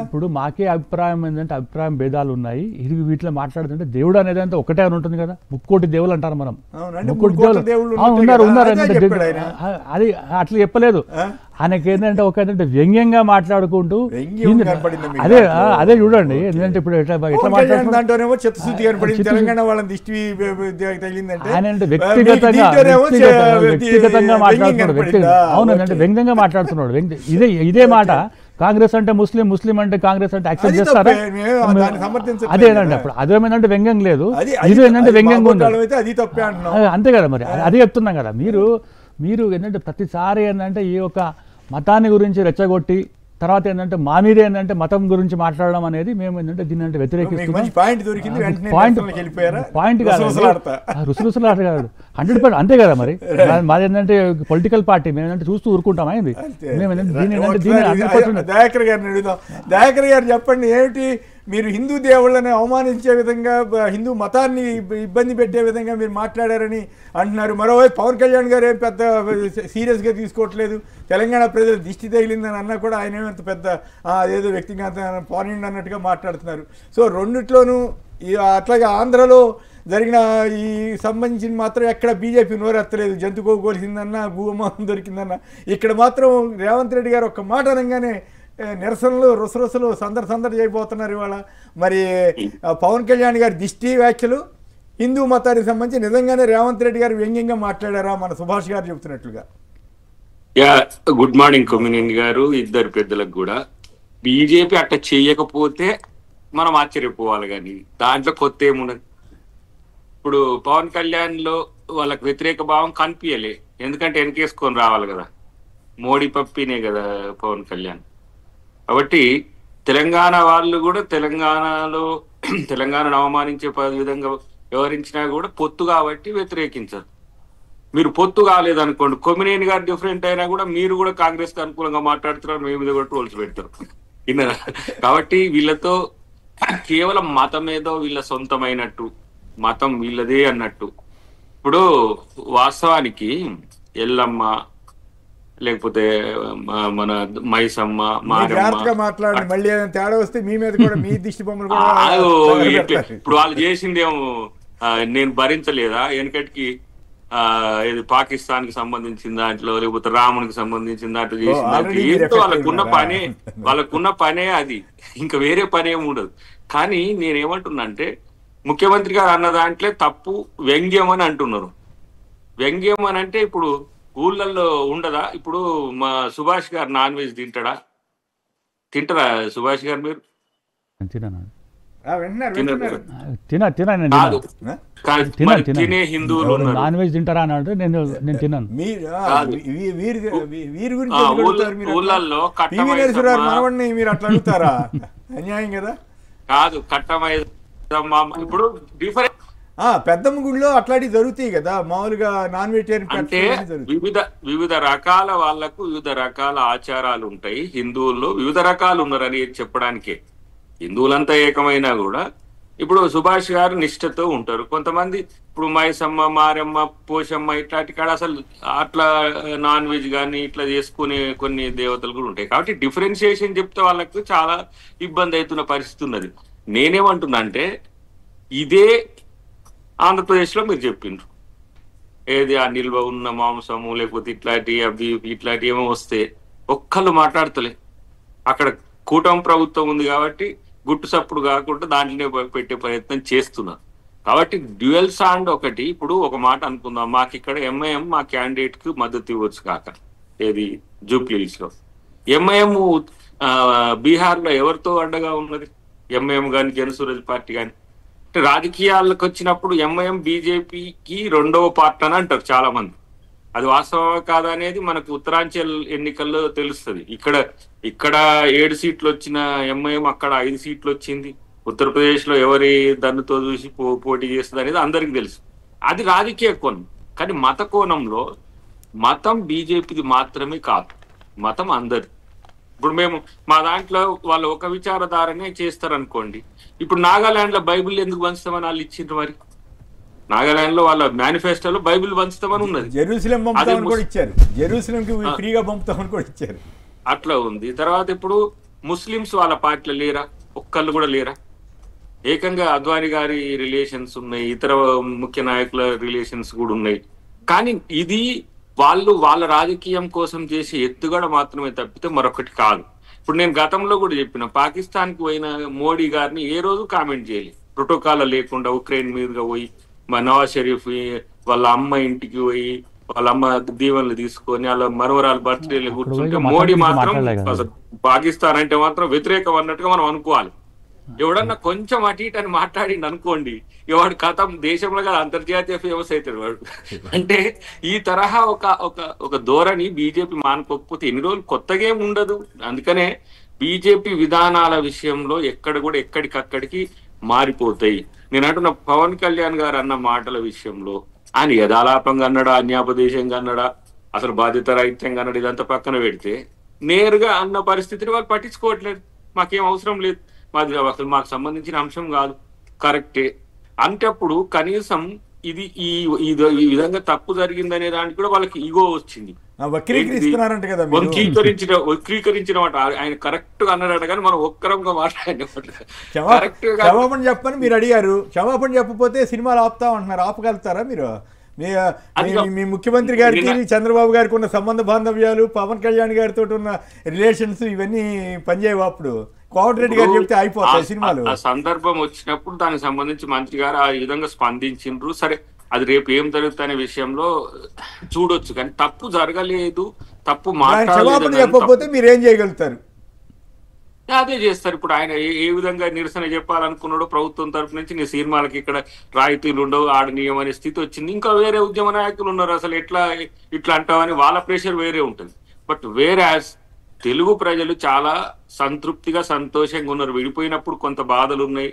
ఇప్పుడు మాకే అభిప్రాయం ఏంటంటే అభిప్రాయం భేదాలు ఉన్నాయి. ఇది వీటిలో మాట్లాడుతుంటే దేవుడు అనేది అంటే ఒకటే అని ఉంటుంది కదా. 3 కోటి దేవుళ్ళు అంటారు మనం. 3 కోటి దేవుళ్ళు ఉన్నారు. అది అట్లా చెప్పలేదు. ఆయనకి ఏంటంటే ఒక వ్యంగ్యంగా మాట్లాడుకుంటూ అదే చూడండి. ఎందుకంటే ఇప్పుడు ఎట్లా మాట్లాడుతుంటే ఆయన వ్యక్తిగతంగా మాట్లాడుతున్నాడు. అవునంటే వ్యంగ్యంగా మాట్లాడుతున్నాడు. ఇదే మాట కాంగ్రెస్ అంటే ముస్లిం అంటే కాంగ్రెస్ అంటే యాక్సెప్ట్ చేస్తారా? అదేనండి. అప్పుడు అదేమైందంటే వ్యంగ్యం లేదు, ఇది ఏంటంటే వ్యంగ్యంగా ఉంది. అంతే కదా. మరి అదే చెప్తున్నాం కదా. మీరు ఏంటంటే ప్రతిసారి ఏంటంటే ఈ యొక్క మతాన్ని గురించి రెచ్చగొట్టి తర్వాత ఏంటంటే మా మీద ఏంటంటే మతం గురించి మాట్లాడడం అనేది మేము ఏంటంటే దీన్ని అంటే వ్యతిరేకిస్తున్నాం. పాయింట్ కాదు, రుసరుసలాట కాదు, 100% అంతే కదా. మరి మాది ఏంటంటే పొలిటికల్ పార్టీ, మేము ఏంటంటే చూస్తూ ఊరుకుంటామా? ఇది మేము దయాకర్ గారిని అడుగుదాం. దయాకర్ గారు చెప్పండి, ఏమిటి మీరు హిందూ దేవుళ్ళని అవమానించే విధంగా, హిందూ మతాన్ని ఇబ్బంది పెట్టే విధంగా మీరు మాట్లాడారని అంటున్నారు. మరోవైపు పవన్ కళ్యాణ్ గారు ఏం పెద్ద సీరియస్గా తీసుకోవట్లేదు, తెలంగాణ ప్రజల దిష్టి తగిలిందని అన్నా కూడా ఆయన ఏమంత పెద్ద ఏదో వ్యక్తిగత పాయింట్ అన్నట్టుగా మాట్లాడుతున్నారు. సో రెండిట్లోనూ అట్లాగే ఆంధ్రలో జరిగిన ఈ సంబంధించిన మాత్రం ఎక్కడ బీజేపీ నోరెత్తలేదు. జంతు కోల్సిందన్నా, భూమానం దొరికిందన్నా. ఇక్కడ మాత్రం రేవంత్ రెడ్డి గారు ఒక్క మాట అనగానే నిరసనలు రుసరుసలు సందడి చేయబోతున్నారు ఇవాళ. మరి పవన్ కళ్యాణ్ గారి దిష్టి వ్యాఖ్యలు హిందూ మతానికి సంబంధించి నిజంగానే రేవంత్ రెడ్డి గారు వ్యంగ్యంగా మాట్లాడారా మన సుభాష్ గారు చెబుతున్నట్లుగా? గుడ్ మార్నింగ్ కొమ్మినేని గారు, ఇద్దరు పెద్దలకు కూడా. బీజేపీ అట్లా చేయకపోతే మనం ఆశ్చర్యపోవాలి, కానీ దాంట్లో కొత్త ఏమున్నది. ఇప్పుడు పవన్ కళ్యాణ్ లో వాళ్ళకి వ్యతిరేక భావం కనిపించలే. ఎందుకంటే వెనకేసుకొని రావాలి కదా, మోడీ పప్పినే కదా పవన్ కళ్యాణ్. కాబట్టి తెలంగాణ వాళ్ళు కూడా తెలంగాణలో తెలంగాణను అవమానించే విధంగా వ్యవహరించినా కూడా పొత్తు కాబట్టి వ్యతిరేకించరు. మీరు పొత్తు కాలేదనుకోండి, కొమ్మినేని గారు డిఫరెంట్ అయినా కూడా మీరు కూడా కాంగ్రెస్ కి అనుకూలంగా మాట్లాడుతున్నారు, మీ మీద కూడా ట్రోల్స్ పెడతారు. విన్నారా? కాబట్టి వీళ్ళతో కేవలం మతం ఏదో వీళ్ళ సొంతమైనట్టు, మతం వీళ్ళదే అన్నట్టు. ఇప్పుడు వాస్తవానికి ఎల్లమ్మ లేకపోతే మన మైసమ్మ, జాగ్రత్తగా మాట్లాడండి, మళ్ళీ ఏదైనా తేడా వస్తే మీ మీద కూడా మీ దిష్టి బొమ్మలు కూడా. ఇప్పుడు వాళ్ళు చేసిందేమో నేను భరించలేదా? వెనకటికి ఇది పాకిస్తాన్ కి సంబంధించిన దాంట్లో లేకపోతే రామునికి సంబంధించిన దాంట్లో చేసిన దాంట్లో ఏంటో వాళ్ళకున్న పనే అది, ఇంకా వేరే పని ఏమి ఉండదు. కానీ నేనేమంటున్నా అంటే ముఖ్యమంత్రి గారు అన్న దాంట్లో తప్పు వ్యంగ్యం అని అంటున్నారు. వ్యంగ్యం అని అంటే ఇప్పుడు ఊళ్ళల్లో ఉండదా? ఇప్పుడు మా సుభాష్ గారు నాన్ వెజ్ తింటారా సుభాష్ గారు? మీరు తినే హిందువులు నాన్ వెజ్ తింటారా అని అంటే నేను తిన్నాను. ఊళ్ళల్లో మనవడిని మీరు అట్లా అడుగుతారా? అన్యాయం కదా. కాదు, కట్టమైదమ్మ ఇప్పుడు డిఫరెంట్ పెద్దమ్మ గుడిలో అట్లాంటివి జరుగుతాయి కదా మామూలుగా నాన్ వెజిటేరియన్. అంటే వివిధ రకాల వాళ్లకు వివిధ రకాల ఆచారాలు ఉంటాయి. హిందువుల్లో వివిధ రకాలు ఉన్నారని చెప్పడానికే. హిందువులంతా ఏకమైనా కూడా ఇప్పుడు సుభాష్ గారు నిష్ఠతో ఉంటారు. కొంతమంది ఇప్పుడు మైసమ్మ, మారమ్మ, పోషమ్మ ఇట్లాంటి కాడ అసలు అట్లా నాన్ వెజ్ కానీ ఇట్లా చేసుకునే కొన్ని దేవతలు కూడా ఉంటాయి. కాబట్టి డిఫరెన్షియేషన్ చెప్తే వాళ్ళకు చాలా ఇబ్బంది అవుతున్న పరిస్థితి ఉన్నది. నేనేమంటున్నా అంటే ఇదే ఆంధ్రప్రదేశ్లో మీరు చెప్పిండ్రు, ఏది ఆ నిల్వ ఉన్న మాంసము లేకపోతే ఇట్లాంటి ఏమో వస్తే ఒక్కళ్ళు మాట్లాడతలే. అక్కడ కూటమి ప్రభుత్వం ఉంది కాబట్టి గుట్టు సప్పుడు కాకుండా దాంట్లోనే పెట్టే ప్రయత్నం చేస్తున్నారు. కాబట్టి డ్యూయల్ సాండ్ ఒకటి. ఇప్పుడు ఒక మాట అనుకుందాం, మాకు ఇక్కడ ఎంఐఎం మా క్యాండిడేట్ కు మద్దతు ఇవ్వచ్చు కాక, ఏది జూబ్లీహిల్స్ లో. ఎంఐఎం బీహార్ లో ఎవరితో అడ్డగా ఉన్నది? ఎంఐఎం కానీ జనసూరజ్ పార్టీ కానీ. రాజకీయాలకు వచ్చినప్పుడు ఎంఐఎం బీజేపీకి రెండవ పార్టీ అని అంటారు చాలా మంది. అది వాస్తవం కాదా అనేది మనకు ఉత్తరాంచల్ ఎన్నికల్లో తెలుస్తుంది. ఇక్కడ 7 సీట్లు వచ్చిన ఎంఐఎం అక్కడ 5 సీట్లు వచ్చింది. ఉత్తరప్రదేశ్ లో ఎవరి దన్నుతో చూసి పోటీ చేస్తుంది అనేది అందరికి తెలుసు. అది రాజకీయ కోణం. కానీ మత కోణంలో మతం బీజేపీది మాత్రమే కాదు, మతం అందరి. ఇప్పుడు మేము మా దాంట్లో వాళ్ళు ఒక విచారధారనే చేస్తారనుకోండి. ఇప్పుడు నాగాలాండ్ లో బైబిల్ ఎందుకు పంచుతామని వాళ్ళు ఇచ్చిండ్రు? మరి నాగాలాండ్ లో వాళ్ళ మేనిఫెస్టోలో బైబిల్ పంచుతామని ఉన్నది. జెరూసలేం కూడా ఇచ్చారు, జెరూసలేంకి ఫ్రీగా పంపుతామని కూడా ఇచ్చారు. అట్లా ఉంది. తర్వాత ఇప్పుడు ముస్లిమ్స్ వాళ్ళ పార్టీలో లేరా? ఒక్కళ్ళు కూడా లేరా? ఏకంగా అద్వానీ గారి రిలేషన్స్ ఉన్నాయి, ఇతర ముఖ్య నాయకుల రిలేషన్స్ కూడా ఉన్నాయి. కానీ ఇది వాళ్ళు వాళ్ళ రాజకీయం కోసం చేసే ఎత్తుగడ మాత్రమే తప్పితే మరొకటి కాదు. ఇప్పుడు నేను గతంలో కూడా చెప్పిన, పాకిస్తాన్ కి పోయిన మోడీ గారిని ఏ రోజు కామెంట్ చేయలేదు. ప్రోటోకాల్ లేకుండా ఉక్రెయిన్ మీదుగా పోయి మా నవాజ్ షరీఫ్ వాళ్ళ అమ్మ ఇంటికి పోయి వాళ్ళ అమ్మ దీవెనలు తీసుకొని వాళ్ళ మనవరాలు బర్త్డేలు కూర్చుంటే మోడీ మాత్రం పాకిస్తాన్ అంటే మాత్రం వ్యతిరేకం అన్నట్టుగా మనం అనుకోవాలి. ఎవడన్నా కొంచెం అటు ఇటు అని మాట్లాడిండి అనుకోండి, ఎవడు కథం దేశంలో కదా అంతర్జాతీయ ఫేమస్ అవుతాడు వాడు. అంటే ఈ తరహా ఒక ధోరణి బీజేపీ మానుకోకపోతే ఎన్ని రోజులు కొత్తగా ఏమి ఉండదు. అందుకనే బీజేపీ విధానాల విషయంలో ఎక్కడ కూడా ఎక్కడికక్కడికి మారిపోతాయి. నేను అంటున్న పవన్ కళ్యాణ్ గారు అన్న మాటల విషయంలో ఆయన యథాలాపంగా అన్నాడా, అన్యాపదేశంగా అన్నాడా, అసలు బాధ్యత రాహిత్యంగా అన్నాడు, ఇదంతా పక్కన పెడితే నేరుగా అన్న పరిస్థితిని వాళ్ళు పట్టించుకోవట్లేదు. మాకేం అవసరం లేదు, మాది అసలు మాకు సంబంధించిన అంశం కాదు, కరెక్టే అంటప్పుడు కనీసం ఇది ఈ విధంగా తప్పు జరిగిందనే దానికి కూడా వాళ్ళకి ఈగో వచ్చింది. వక్రీకరించిన మాట ఆయన కరెక్ట్ గా అన్నాడట, కానీ మనం ఒక్కరంగా క్షమాపణ చెప్పని మీరు అడిగారు. క్షమాపణ చెప్పకపోతే సినిమాలు ఆపుతా ఉంటున్నారు. ఆపగలుగుతారా మీరు? మీ ముఖ్యమంత్రి గారికి చంద్రబాబు గారికి ఉన్న సంబంధ బాంధవ్యాలు, పవన్ కళ్యాణ్ గారితో ఉన్న రిలేషన్స్ ఇవన్నీ పనిచేయవు. అప్పుడు కోమటిరెడ్డి గారు చెప్తే అయిపోతాయి సినిమాలు. ఆ సందర్భం వచ్చినప్పుడు దానికి సంబంధించి మంత్రి గారు ఆ విధంగా స్పందించిండ్రు. సరే, అది రేపు ఏం జరుగుతున్న విషయంలో చూడొచ్చు, కానీ తప్పు జరగలేదు, తప్పు క్షమాపణ చెప్పకపోతే మీరు ఏం చేయగలుగుతారు? అదే చేస్తారు. ఇప్పుడు ఆయన ఏ విధంగా నిరసన చెప్పాలనుకున్నాడో ప్రభుత్వం తరపు నుంచి నీ సినిమాలకి ఇక్కడ రాయితీలు ఉండవు ఆడనీయం అనే స్థితి వచ్చింది. ఇంకా వేరే ఉద్యమ నాయకులు ఉన్నారు, అసలు ఇట్లా అంటావని వాళ్ళ ప్రెషర్ వేరే ఉంటుంది. బట్ వేరే తెలుగు ప్రజలు చాలా సంతృప్తిగా సంతోషంగా ఉన్నారు. విడిపోయినప్పుడు కొంత బాధలు ఉన్నాయి,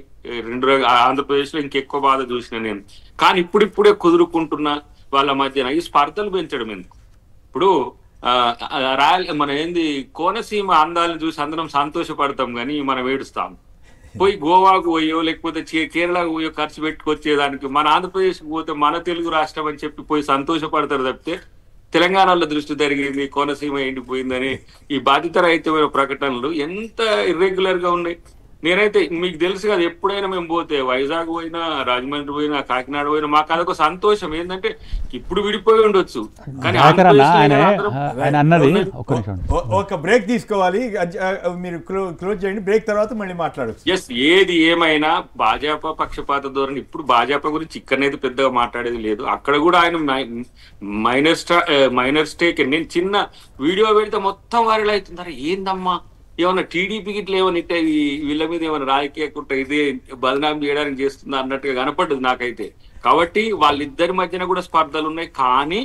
ఆంధ్రప్రదేశ్లో ఇంకెక్కువ బాధ చూసిన నేను. కానీ ఇప్పుడిప్పుడే కుదురుకుంటున్న వాళ్ళ మధ్యన ఈ స్పర్ధలు పెంచడం ఎందుకు? ఇప్పుడు మన ఏంది కోనసీమ అందాలను చూసి అందరం సంతోషపడతాం కానీ మనం ఏడుస్తాం. పోయి గోవాకు పోయో లేకపోతే కేరళకు పోయో ఖర్చు పెట్టుకొచ్చేదానికి మన ఆంధ్రప్రదేశ్కి పోతే మన తెలుగు రాష్ట్రం అని చెప్పి పోయి సంతోషపడతారు తప్పితే తెలంగాణలో దృష్టి జరిగింది కోనసీమ ఎండిపోయిందని ఈ బాధితరహితమైన ప్రకటనలు ఎంత ఇర్రెగ్యులర్ గా ఉన్నాయి. నేనైతే మీకు తెలుసు కదా, ఎప్పుడైనా మేము పోతే వైజాగ్ పోయినా, రాజమండ్రి పోయినా, కాకినాడ పోయినా మాకు అదొక సంతోషం. ఏంటంటే ఇప్పుడు విడిపోయి ఉండొచ్చు కానీ ఒక బ్రేక్ తీసుకోవాలి, మీరు క్లోజ్ చేయండి, బ్రేక్ తర్వాత మళ్ళీ మాట్లాడచ్చు. ఎస్, ఏది ఏమైనా భాజపా పక్షపాత ధోరణి. ఇప్పుడు భాజపా గురించి ఇక్కడనైతే పెద్దగా మాట్లాడేది లేదు. అక్కడ కూడా ఆయన మైనర్ స్టేక్. నేను చిన్న వీడియో పెడితే మొత్తం వైరల్ అవుతుంటారు. ఏందమ్మా ఏమన్నా టీడీపీకి ఇట్లా ఏమన్నా వీళ్ళ మీద ఏమైనా రాజకీయ కుట్ర ఇదే బదనాం చేయడానికి చేస్తుందా అన్నట్టుగా కనపడ్డది నాకైతే. కాబట్టి వాళ్ళిద్దరి మధ్యన కూడా స్పర్ధలు ఉన్నాయి, కానీ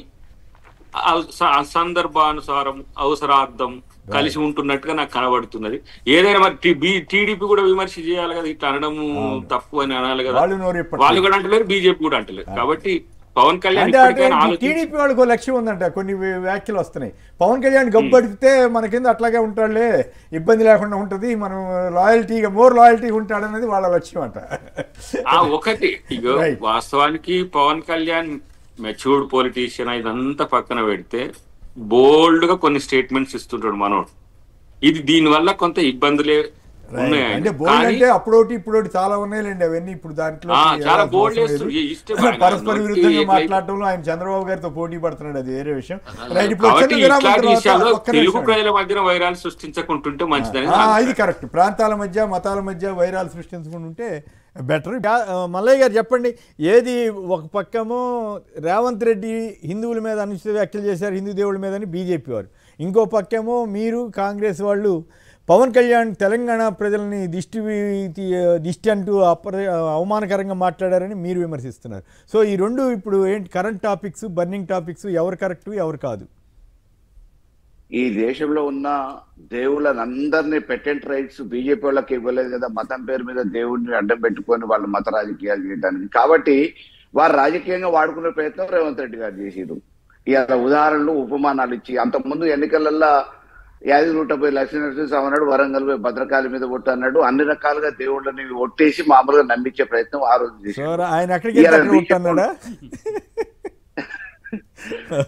సందర్భానుసారం అవసరార్థం కలిసి ఉంటున్నట్టుగా నాకు కనబడుతున్నది. ఏదైనా మరి టీడీపీ కూడా విమర్శ చేయాలి కదా, ఇట్లా అనడము తప్పు అని అనాలి కదా. వాళ్ళు కూడా అంటలేరు, బీజేపీ కూడా అంటలేరు. కాబట్టి పవన్ కళ్యాణ్ టీడీపీ వాళ్ళకు లక్ష్యం ఉందంట, కొన్ని వ్యాఖ్యలు వస్తున్నాయి. పవన్ కళ్యాణ్ గబ్బడితే మనకింద అట్లాగే ఉంటాడులే, ఇబ్బంది లేకుండా ఉంటది, మనం మోర్ లాయల్టీ ఉంటాడనేది వాళ్ళ లక్ష్యం అంట. ఒకటి వాస్తవానికి పవన్ కళ్యాణ్ మెచ్యూర్డ్ పొలిటీషియన్, ఇదంతా పక్కన పెడితే బోల్డ్ గా కొన్ని స్టేట్మెంట్స్ ఇస్తుంటాడు మనోడు. ఇది దీనివల్ల కొంత ఇబ్బందులే అంటే బోల్డ్ అంటే అప్పుడోటి ఇప్పుడోటి చాలా ఉన్నాయిలేండి అవన్నీ. ఇప్పుడు దాంట్లో పరస్పర విరుద్ధంగా మాట్లాడటంలో ఆయన చంద్రబాబు గారితో పోటీ పడుతున్నాడు, అది వేరే విషయం. తెలుగు ప్రజల మధ్య వైరాలు సృష్టించకుంటుంటే మంచిదని. ఇది కరెక్ట్. ప్రాంతాల మధ్య మతాల మధ్య వైరాలు సృష్టించుకుంటుంటే బెటర్. మల్లయ్య గారు చెప్పండి, ఏది ఒక పక్కమో రేవంత్ రెడ్డి హిందువుల మీద అనుచిత వ్యాఖ్యలు చేశారు, హిందూ దేవుళ్ళ మీద అని బీజేపీ వారు, ఇంకో పక్కేమో మీరు కాంగ్రెస్ వాళ్ళు పవన్ కళ్యాణ్ తెలంగాణ ప్రజల్ని దిష్టి అంటూ అవమానకరంగా మాట్లాడారని మీరు విమర్శిస్తున్నారు. సో ఈ రెండు ఇప్పుడు ఏంటి కరెంట్ టాపిక్స్, బర్నింగ్ టాపిక్స్, ఎవరు కరెక్ట్ ఎవరు కాదు? ఈ దేశంలో ఉన్న దేవుళ్ళందరినీ పెటెంట్ రైట్స్ బీజేపీ వాళ్ళకి ఇవ్వలేదు కదా, మతం పేరు మీద దేవుడిని అడ్డం పెట్టుకొని వాళ్ళు మత రాజకీయాలు చేయడానికి. కాబట్టి వారు రాజకీయంగా వాడుకునే ప్రయత్నం రేవంత్ రెడ్డి గారు చేసిరు. ఇలా ఉదాహరణలు ఉపమానాలు ఇచ్చి, అంతకుముందు ఎన్నికలలో యాదగిరిగుట్ట పోయి లక్ష్మీనరసింహస్వామి అన్నాడు, వరంగల్ పోయి భద్రకాళి మీద ఒట్టు అన్నాడు. అన్ని రకాలుగా దేవుళ్ళని ఒట్టేసి మామూలుగా నమ్మించే ప్రయత్నం ఆ రోజు చేశారు.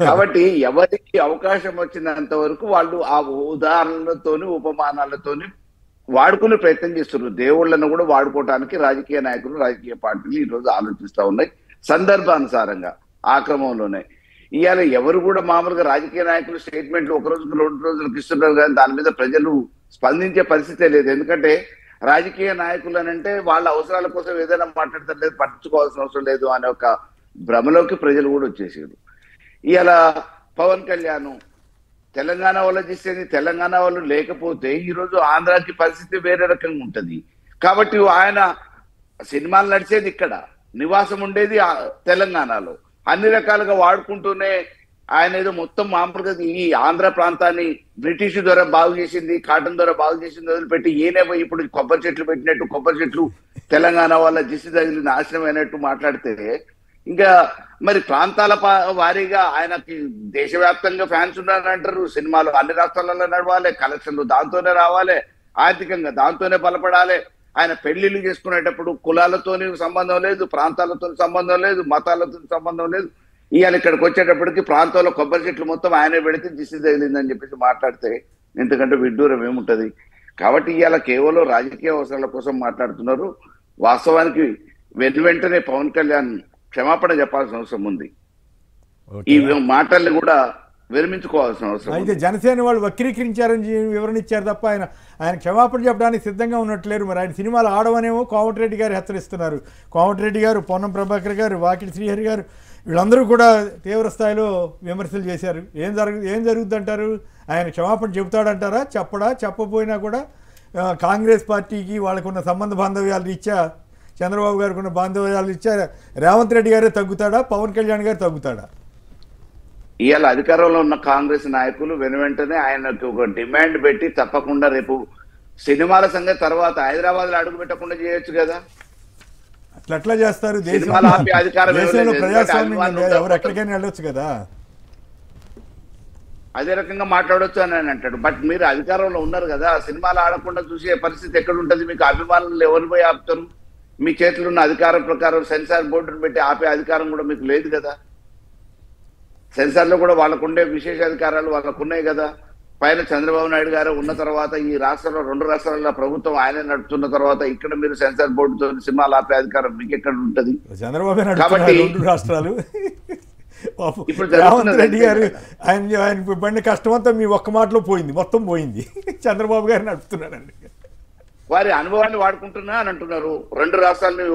కాబట్టి ఎవరికి అవకాశం వచ్చినంత వరకు వాళ్ళు ఆ ఉదాహరణలతోని ఉపమానాలతోని వాడుకునే ప్రయత్నం చేస్తున్నారు. దేవుళ్ళను కూడా వాడుకోవడానికి రాజకీయ నాయకులు, రాజకీయ పార్టీలు ఈ రోజు ఆలోచిస్తూ ఉన్నాయి, సందర్భానుసారంగా ఆ క్రమంలోనే. ఇవాళ ఎవరు కూడా మామూలుగా రాజకీయ నాయకులు స్టేట్మెంట్లు ఒక రోజుకు 2 రోజులకు ఇస్తున్నారు, కానీ దాని మీద ప్రజలు స్పందించే పరిస్థితే లేదు. ఎందుకంటే రాజకీయ నాయకులు అని అంటే వాళ్ళ అవసరాల కోసం ఏదైనా మాట్లాడతారు, లేదు పట్టించుకోవాల్సిన అవసరం లేదు అనే ఒక భ్రమలోకి ప్రజలు కూడా వచ్చేసారు. ఇవాళ పవన్ కళ్యాణ్ తెలంగాణ వాళ్ళు చేసేది, తెలంగాణ వాళ్ళు లేకపోతే ఈరోజు ఆంధ్రాకి పరిస్థితి వేరే రకంగా ఉంటది. కాబట్టి ఆయన సినిమాలు నడిచేది ఇక్కడ, నివాసం ఉండేది తెలంగాణలో, అన్ని రకాలుగా వాడుకుంటూనే ఆయన ఏదో మొత్తం మామూలుగా ఈ ఆంధ్ర ప్రాంతాన్ని బ్రిటిష్ ద్వారా బాగు చేసింది, కాటన్ ద్వారా బాగు చేసింది వదిలిపెట్టి ఈయనేమో ఇప్పుడు కొబ్బరి చెట్లు పెట్టినట్టు, కొబ్బరి చెట్లు తెలంగాణ వాళ్ళ దిశ తగిలి నాశనం అయినట్టు మాట్లాడితే, ఇంకా మరి ప్రాంతాల వారీగా ఆయనకి దేశవ్యాప్తంగా ఫ్యాన్స్ ఉన్నారంటారు. సినిమాలు అన్ని రాష్ట్రాలలో నడవాలి, కలెక్షన్లు దాంతోనే రావాలి, ఆర్థికంగా దాంతోనే బలపడాలి. ఆయన పెళ్లిళ్ళు చేసుకునేటప్పుడు కులాలతోని సంబంధం లేదు, ప్రాంతాలతో సంబంధం లేదు, మతాలతో సంబంధం లేదు. ఇవాళ ఇక్కడికి వచ్చేటప్పటికి ప్రాంతంలో కొబ్బరి చెట్లు మొత్తం ఆయనే పెడితే దిశ తగిలిందని చెప్పేసి మాట్లాడితే ఎందుకంటే విడ్డూరం ఏముంటది. కాబట్టి ఇవాళ కేవలం రాజకీయ అవసరాల కోసం మాట్లాడుతున్నారు. వాస్తవానికి వెంటనే పవన్ కళ్యాణ్ క్షమాపణ చెప్పాల్సిన అవసరం ఉంది. ఈ మాటల్ని కూడా విరమించుకోవాల్సిన అవసరం. అయితే జనసేన వాళ్ళు వక్రీకరించారని వివరణ ఇచ్చారు తప్ప ఆయన క్షమాపణ చెప్పడానికి సిద్ధంగా ఉన్నట్లేరు. మరి ఆయన సినిమాలు ఆడవనేమో కోమటిరెడ్డి గారు హెచ్చరిస్తున్నారు. కోమటిరెడ్డి గారు, పొన్నం ప్రభాకర్ గారు, వాకిటి శ్రీహరి గారు వీళ్ళందరూ కూడా తీవ్ర స్థాయిలో విమర్శలు చేశారు. ఏం జరుగుద్దంటారు? ఆయన క్షమాపణ చెబుతాడంటారా? చెప్పపోయినా కూడా కాంగ్రెస్ పార్టీకి వాళ్ళకున్న సంబంధ బాంధవ్యాలు రీత్యా చంద్రబాబు గారికి ఉన్న బాంధవ్యాలు రీత్యా రేవంత్ రెడ్డి గారే తగ్గుతాడా, పవన్ కళ్యాణ్ గారు తగ్గుతాడా? ఇవాళ అధికారంలో ఉన్న కాంగ్రెస్ నాయకులు వెనువెంటనే ఆయనకు ఒక డిమాండ్ పెట్టి తప్పకుండా రేపు సినిమాల సంగతి తర్వాత హైదరాబాద్ లో అడుగు పెట్టకుండా చేయొచ్చు కదా. అట్లా చేస్తారు? సినిమాలు ఆపి అధికారం దేశంలో ప్రజాస్వామ్యం ఎవరు ఎక్కడికైనా వెళ్ళొచ్చు కదా. అదే రకంగా మాట్లాడొచ్చు అని ఆయన అంటాడు. బట్ మీరు అధికారంలో ఉన్నారు కదా, సినిమాలు ఆడకుండా చూసే పరిస్థితి ఎక్కడ ఉంటుంది? మీకు అభిమానులు ఎవరు పోయి ఆపుతారు? మీ చేతిలో ఉన్న అధికారం ప్రకారం సెన్సార్ బోర్డును పెట్టి ఆపే అధికారం కూడా మీకు లేదు కదా. సెన్సార్ లో కూడా వాళ్ళకుండే విశేష అధికారాలు వాళ్ళకున్నాయి కదా. పైన చంద్రబాబు నాయుడు గారు ఉన్న తర్వాత ఈ రాష్ట్రంలో 2 రాష్ట్రాల ప్రభుత్వం ఆయన నడుపుతున్న తర్వాత ఇక్కడ మీరు సెన్సార్ బోర్డుతో సినిమాలు ఆపే అధికారం మీకు ఎక్కడ ఉంటుంది? చంద్రబాబు కాబట్టి 2 రాష్ట్రాలు ఇప్పుడు రేవంత్ రెడ్డి గారు ఆయన పడిన కష్టమంతా మీ ఒక్క మాటలో పోయింది, మొత్తం పోయింది. చంద్రబాబు గారు నడుపుతున్నారండి. వారి అనుభవాన్ని వాడుకుంటున్నా అని అంటున్నారు. 2 రాష్ట్రాలని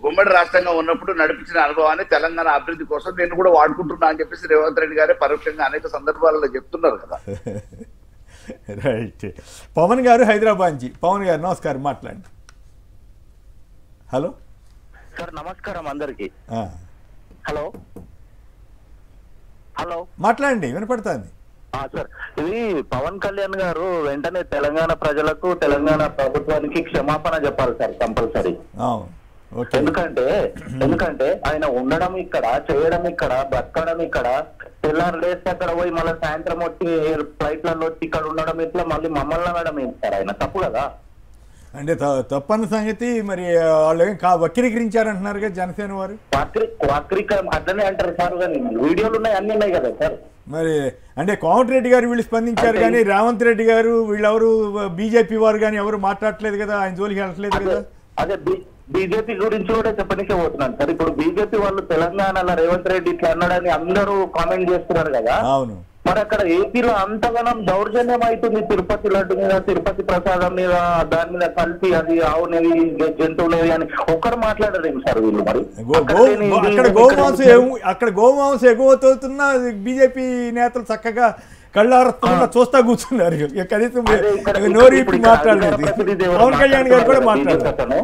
ఉమ్మడి రాష్ట్రంగా ఉన్నప్పుడు నడిపించిన అనుభవాన్ని తెలంగాణ అభివృద్ధి కోసం నేను కూడా వాడుకుంటున్నా అని చెప్పేసి రేవంత్ రెడ్డి గారే పరోక్షంగా అనేక సందర్భాలలో చెప్తున్నారు కదా. రైట్. పవన్ గారు హైదరాబాద్ నుంచి. పవన్ గారు నమస్కారం, మాట్లాడండి. హలో సార్, నమస్కారం అందరికి. హలో హలో మాట్లాడండి, వినపడుతుంది. సార్, ఇది పవన్ కళ్యాణ్ గారు వెంటనే తెలంగాణ ప్రజలకు తెలంగాణ ప్రభుత్వానికి క్షమాపణ చెప్పాలి సార్, కంపల్సరీ. ఎందుకంటే ఆయన ఉండడం ఇక్కడ, చేయడం ఇక్కడ, బతకడం ఇక్కడ, తెల్లారు లేస్తే అక్కడ పోయి మళ్ళీ సాయంత్రం వచ్చి ఫ్లైట్లలో వచ్చి ఇక్కడ ఉండడం ఇట్లా మళ్ళీ మమ్మల్ని అనడం ఏంటి సార్? ఆయన తప్పు కదా. అంటే తప్పని సంగతి మరి వాళ్ళు వక్రీకరించారంటున్నారు కదా జనసేన వారు. వక్రీకరణ అట్లనే అంటారు సార్, కానీ వీడియోలు ఉన్నాయి, అన్ని ఉన్నాయి కదా సార్. మరి అంటే కోమటిరెడ్డి గారు వీళ్ళు స్పందించారు కానీ రేవంత్ రెడ్డి గారు వీళ్ళెవరు బీజేపీ వారు కానీ ఎవరు మాట్లాడట్లేదు కదా, ఆయన జోలికి వెళ్ళట్లేదు కదా. అదే బీజేపీ గురించి కూడా చెప్పనికే పోతున్నాను సార్. ఇప్పుడు బీజేపీ వాళ్ళు తెలంగాణలో రేవంత్ రెడ్డి ఇట్లా అన్నాడని అందరూ కామెంట్ చేస్తున్నారు కదా. అవును. మరి అక్కడ ఏపీలో అంతగానం దౌర్జన్యం అవుతుంది తిరుపతి లడ్డు మీద, తిరుపతి ప్రసాదం మీద, దాని మీద కలిపి అది ఆవునేవి జంతువునేవి అని ఒక్కరు మాట్లాడరేం సార్ వీళ్ళు? మరి అక్కడ గోమాంసం ఎగువతోతున్నా బీజేపీ నేతలు చక్కగా కళ్ళారకుండా చూస్తా కూర్చున్నారు. కనీసం నోరు ఇప్పుడు మాట్లాడలేదు. పవన్ కళ్యాణ్ గారు కూడా మాట్లాడారు.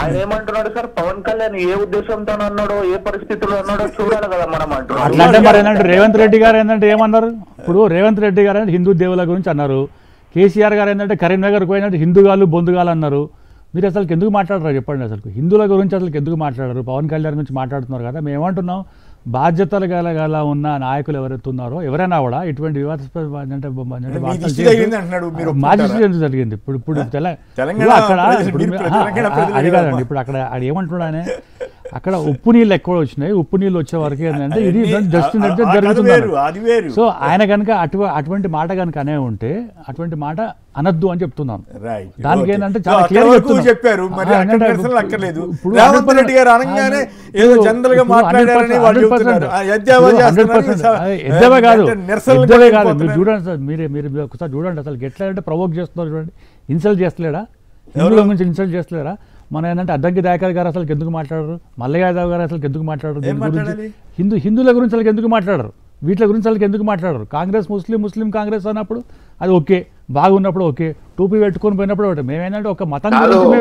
ఆయన ఏమంటున్నాడు సార్, పవన్ కళ్యాణ్ ఏ ఉద్దేశంతో అన్నాడో, ఏ పరిస్థితుల్లో అన్నాడో చూడాలి కదా మనం అంటున్నాం. అట్లంటే మరి ఏంటంటే రేవంత్ రెడ్డి గారు ఏంటంటే ఏమన్నారు? ఇప్పుడు రేవంత్ రెడ్డి గారు అంటే హిందూ దేవుల గురించి అన్నారు. కేసీఆర్ గారు ఏంటంటే కరీంనగర్కి పోయినట్టు హిందూగాలు బొందుగాలు అన్నారు. మీరు అసలు ఎందుకు మాట్లాడరు చెప్పండి? అసలు హిందువుల గురించి అసలు ఎందుకు మాట్లాడరు? పవన్ కళ్యాణ్ గురించి మాట్లాడుతున్నారు కదా. మేము ఏమంటున్నాం, బాధ్యతలు గల ఉన్న నాయకులు ఎవరైతే ఉన్నారో ఎవరైనా కూడా ఇటువంటి వివాదాస్పద జరిగింది. ఇప్పుడు అక్కడ అది కాదండి, ఇప్పుడు అక్కడ ఏమంటున్నానే, అక్కడ ఉప్పు నీళ్ళు ఎక్కువ వచ్చినాయి. ఉప్పు నీళ్ళు వచ్చే వరకు ఏంటంటే ఇది జస్ట్ జరుగుతుంది. సో ఆయన కనుక అటువంటి మాట కనుక అనే ఉంటే అటువంటి మాట అనద్దు అని చెప్తున్నాం. దానికి ఏంటంటే చాలా క్లియర్ చెప్పారు. ఎద్దవే కాదు మీరు చూడండి సార్, మీరు ఒకసారి చూడండి అసలు ఎట్లా అంటే ప్రవోక్ చేస్తున్నారు చూడండి. ఇన్సల్ట్ చేస్తలేడా? హిందువుల గురించి ఇన్సల్ట్ చేస్తలేరా? మన ఏంటంటే అద్దంకి దయాకర్ గారు అసలు ఎందుకు మాట్లాడరు? మల్లయ్య యాదవ్ గారు అసలు ఎందుకు మాట్లాడరు? దీని గురించి హిందువుల గురించి అసలు ఎందుకు మాట్లాడరు? వీటి గురించి అసలు ఎందుకు మాట్లాడరు? కాంగ్రెస్ ముస్లిం కాంగ్రెస్ అన్నప్పుడు అది ఓకే, బాగున్నప్పుడు ఓకే, టూపీ పెట్టుకొని పోయినప్పుడు ఒకటి. మేమేంటంటే ఒక మతం గురించి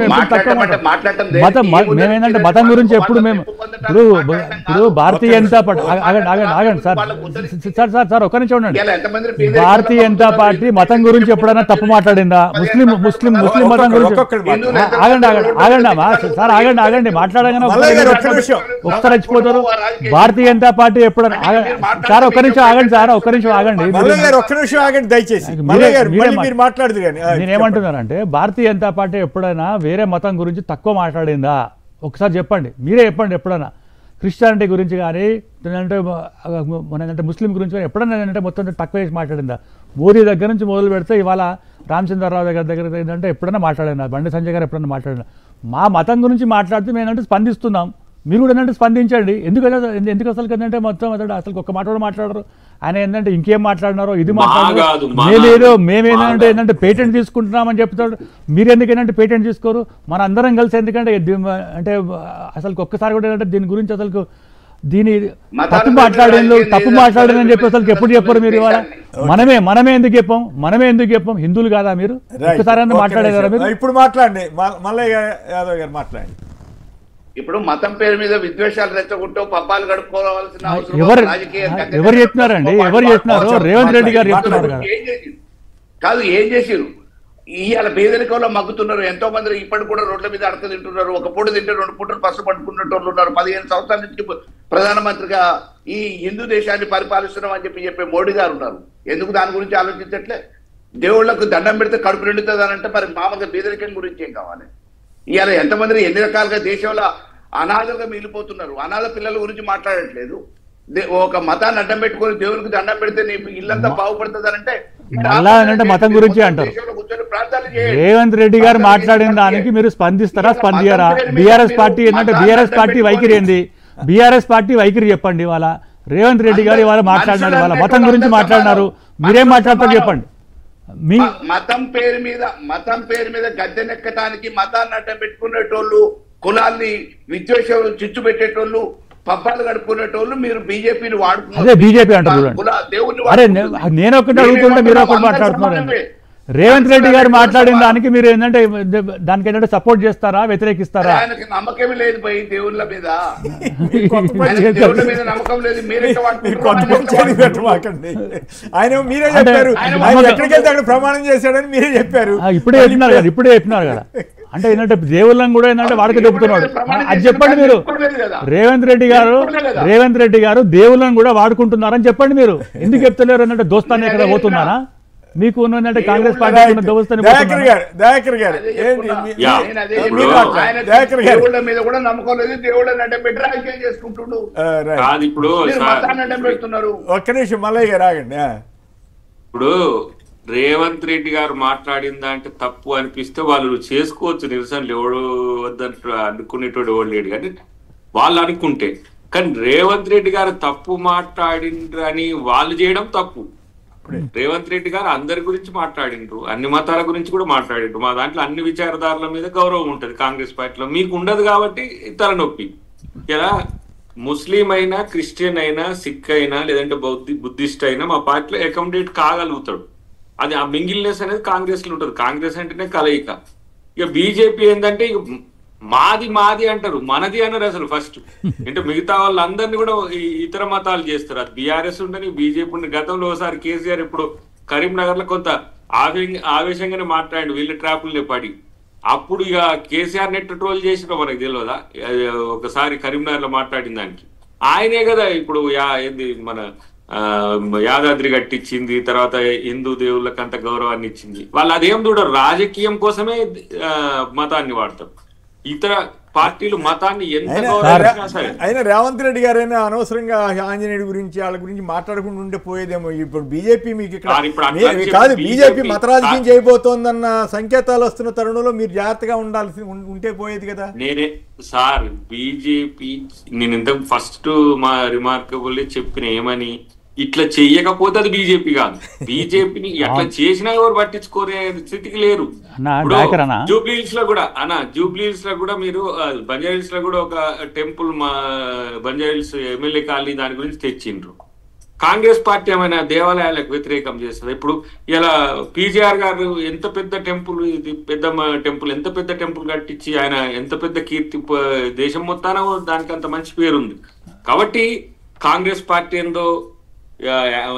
మేమేంటంటే మతం గురించి ఎప్పుడు మేము ఇప్పుడు భారతీయ జనతా పార్టీ ఆగండి సార్ ఒక్క నిమిషం ఉండండి. భారతీయ జనతా పార్టీ మతం గురించి ఎప్పుడైనా తప్పు మాట్లాడిందా? ముస్లిం మతం గురించి ఆగండి మాట్లాడగానే ఒకసారి వచ్చిపోతారు. భారతీయ జనతా పార్టీ ఎప్పుడైనా సార్ ఒక్క నిమిషం ఆగండి దయచేసి. నేనేమంటున్నానంటే భారతీయ జనతా పార్టీ ఎప్పుడైనా వేరే మతం గురించి తక్కువ మాట్లాడిందా? ఒకసారి చెప్పండి, మీరే చెప్పండి. ఎప్పుడైనా క్రిస్టియానిటీ గురించి కానీ అంటే ముస్లిం గురించి కానీ ఎప్పుడైనా ఏంటంటే మొత్తం తక్కువ చేసి మాట్లాడిందా? మోదీ దగ్గర నుంచి మొదలు పెడితే ఇవాళ రామచంద్రరావు దగ్గర ఏంటంటే ఎప్పుడైనా మాట్లాడినా, బండి సంజయ్ గారు ఎప్పుడైనా మాట్లాడినా. మా మతం గురించి మాట్లాడితే మేమంటే స్పందిస్తున్నాం, మీరు కూడా ఏంటంటే స్పందించండి. ఎందుకు అసలు ఏంటంటే మొత్తం అసలు ఒక్క మాట కూడా మాట్లాడరు. ఆయన ఏంటంటే ఇంకేం మాట్లాడినారో ఇది మాట్లాడారు. మేమేంటంటే పేటెంట్ తీసుకుంటున్నామని చెప్తాడు. మీరు ఎందుకేంటంటే పేటెంట్ తీసుకోరు? మన అందరం కలిసి ఎందుకంటే అంటే అసలు ఒక్కసారి కూడా ఏంటంటే దీని గురించి అసలు దీని తప్పు మాట్లాడారని చెప్పి అసలు ఎప్పుడు చెప్పారు మీరు? ఇవాళ మనమే ఎందుకు చెప్పాం? హిందువులు కాదా మీరు? ఒక్కసారి మాట్లాడేదారా మీరు? ఇప్పుడు మాట్లాడండి, మల్లయ్య యాదవ్ గారు మాట్లాడండి. ఇప్పుడు మతం పేరు మీద విద్వేషాలు రెచ్చగొట్టో పబ్బాలు గడుపుకోవాల్సిన ఎవరు చెప్తున్నారండి? ఎవరు చెప్తున్నారు? రేవంత్ రెడ్డి గారు చెప్తున్నారు కదా. కాదు, ఏం చేసిరు? ఇవాళ పేదరికంలో మగ్గుతున్నారు. ఎంతో మంది ఇప్పటికి కూడా రోడ్ల మీద అడక తింటున్నారు. ఒక పూట తింటే 2 పూటలు పసు పట్టుకున్నట్టు ఉన్నారు. 15 సంవత్సరాల నుంచి ప్రధానమంత్రిగా ఈ హిందూ దేశాన్ని పరిపాలిస్తున్నాం అని చెప్పే మోడీ గారు ఉన్నారు. ఎందుకు దాని గురించి ఆలోచించట్లే? దేవుళ్లకు దండం పెడితే కడుపు నిండుతుంది అని అంటే మరి మామూలుగా పేదరికం గురించి ఏం కావాలి? ఇవాళ ఎంతమంది ఎన్ని రకాలుగా దేశంలో అనాథలుగా మిగిలిపోతున్నారు. అనాథ పిల్లల గురించి మాట్లాడట్లేదు. ఒక మతాన్ని అడ్డం పెట్టుకొని దేవునికి దండం పెడితే నీ ఇల్లంతా బాగుపడుతుంది అని అంటే మతం గురించి అంటారు. రేవంత్ రెడ్డి గారు మాట్లాడిన దానికి మీరు స్పందిస్తారా, స్పందియరా? బీఆర్ఎస్ పార్టీ ఏంటంటే బీఆర్ఎస్ పార్టీ వైఖరి ఏంది? బీఆర్ఎస్ పార్టీ వైఖరి చెప్పండి. ఇవాళ రేవంత్ రెడ్డి గారు ఇవాళ మాట్లాడినారు, ఇవాళ మతం గురించి మాట్లాడినారు. మీరేం మాట్లాడతారు చెప్పండి. మతం పేరు మీద గద్దెనెక్కటానికి మతాన్ని అడ్డం పెట్టుకునేటోళ్ళు, కులాన్ని విద్వేషం చిచ్చు పెట్టేటోళ్ళు, పబ్బాలు గడుపుకునేటోళ్ళు మీరు బీజేపీని వాడుతున్నారు. బీజేపీ అంటారు. నేను ఒకటి అడుగుతుంటే మీరు ఒకటి మాట్లాడుతున్నారు. రేవంత్ రెడ్డి గారు మాట్లాడిన దానికి మీరు ఏంటంటే దానికి ఏంటంటే సపోర్ట్ చేస్తారా, వ్యతిరేకిస్తారా? ఆయనకి నమ్మకమే లేదు పోయి దేవుళ్ళ మీద నమ్మకం లేదు. ఆయన మీరే చెప్పారు, ఎక్కడికి వెళ్తే అక్కడ ప్రమాణం చేశాడని మీరే చెప్పారు. ఇప్పుడే చెప్పినారు కదా. అంటే ఏంటంటే దేవుళ్ళని కూడా ఏంటంటే వాడికి చెబుతున్నాడు. అది చెప్పండి మీరు. రేవంత్ రెడ్డి గారు దేవుళ్ళని కూడా వాడుకుంటున్నారని చెప్పండి మీరు. ఎందుకు చెప్తలేరు? అంటే దోస్తానే కదా పోతున్నారా మీకు? అంటే కాంగ్రెస్ పార్టీ ఒక్క నిమిషం మల్లయ్య గారు ఆగండి. ఇప్పుడు రేవంత్ రెడ్డి గారు మాట్లాడిందా అంటే తప్పు అనిపిస్తే వాళ్ళు చేసుకోవచ్చు నిరసనలు. ఎవడు వద్దంటూ అనుకునేటోడు ఎవడు లేడు కానీ వాళ్ళు అనుకుంటే. కానీ రేవంత్ రెడ్డి గారు తప్పు మాట్లాడిండ్రు అని వాళ్ళు చేయడం తప్పు. రేవంత్ రెడ్డి గారు అందరి గురించి మాట్లాడిండ్రు, అన్ని మతాల గురించి కూడా మాట్లాడిండ్రు. మా దాంట్లో అన్ని విచారధారుల మీద గౌరవం ఉంటుంది. కాంగ్రెస్ పార్టీలో మీకు ఉండదు కాబట్టి తలనొప్పి. ఇలా ముస్లిం అయినా, క్రిస్టియన్ అయినా, సిక్ అయినా, లేదంటే బుద్ధిస్ట్ అయినా మా పార్టీలో అకామిడేట్ కాగలుగుతాడు. అది ఆ మింగిల్నెస్ అనేది కాంగ్రెస్ లో ఉంటుంది. కాంగ్రెస్ అంటేనే కలయిక. ఇక బీజేపీ ఏంటంటే ఇక మాది అంటారు, మనది అన్నారు అసలు ఫస్ట్. అంటే మిగతా వాళ్ళందరినీ కూడా ఇతర మతాలు చేస్తారు. అది బీఆర్ఎస్ ఉండని, బీజేపీ ఉండి. గతంలో ఒకసారి కేసీఆర్ ఇప్పుడు కరీంనగర్ లో కొంత ఆవేశంగానే మాట్లాడి వీళ్ళ ట్రాపుల్ని పడి, అప్పుడు ఇక కేసీఆర్ నెట్ ట్రోల్ చేసిన మనకు తెలియదా? ఒకసారి కరీంనగర్ లో మాట్లాడిన దానికి ఆయనే కదా ఇప్పుడు ఏంది మన యాదాద్రి కట్టించింది, తర్వాత హిందూ దేవుళ్ళకి అంత గౌరవాన్ని ఇచ్చింది. వాళ్ళు అదేం చూడరు, రాజకీయం కోసమే మతాన్ని వాడతారు. ఇతర పార్టీలు మతాన్ని ఎంత గౌరవించినా సరే. అయినా రేవంత్ రెడ్డి గారైనా అనవసరంగా ఆంజనేయుడి గురించి వాళ్ళ గురించి మాట్లాడకుండా ఉంటే పోయేదేమో. ఇప్పుడు బీజేపీ మీకు ఇక్కడ కాదు, బీజేపీ మత రాజకీయం చేయబోతోందన్న సంకేతాలు వస్తున్న తరుణంలో మీరు జాగ్రత్తగా ఉంటే పోయేది కదా. నేనే సార్ బీజేపీ నేను ఇంత ఫస్ట్ మా రిమార్కబుల్ చెప్పిన ఏమని, ఇట్లా చెయ్యకపోతే అది బీజేపీ కాదు. బీజేపీని ఎట్లా చేసినా ఎవరు పట్టించుకోరే స్థితికి లేరు. జూబ్లీహిల్స్ లో కూడా మీరు బంజారాహిల్స్ లో కూడా ఒక టెంపుల్ మా బంజారాహిల్స్ ఎమ్మెల్యే కాలనీ దాని గురించి తెచ్చిండ్రు. కాంగ్రెస్ పార్టీ ఏమైనా దేవాలయాలకు వ్యతిరేకం చేస్తుంది? ఇప్పుడు ఇలా పీజీఆర్ గారు ఎంత పెద్ద టెంపుల్, ఇది పెద్ద టెంపుల్, ఎంత పెద్ద టెంపుల్ కట్టించి ఆయన ఎంత పెద్ద కీర్తి దేశం మొత్తాన దానికి అంత మంచి పేరు ఉంది. కాబట్టి కాంగ్రెస్ పార్టీ ఏందో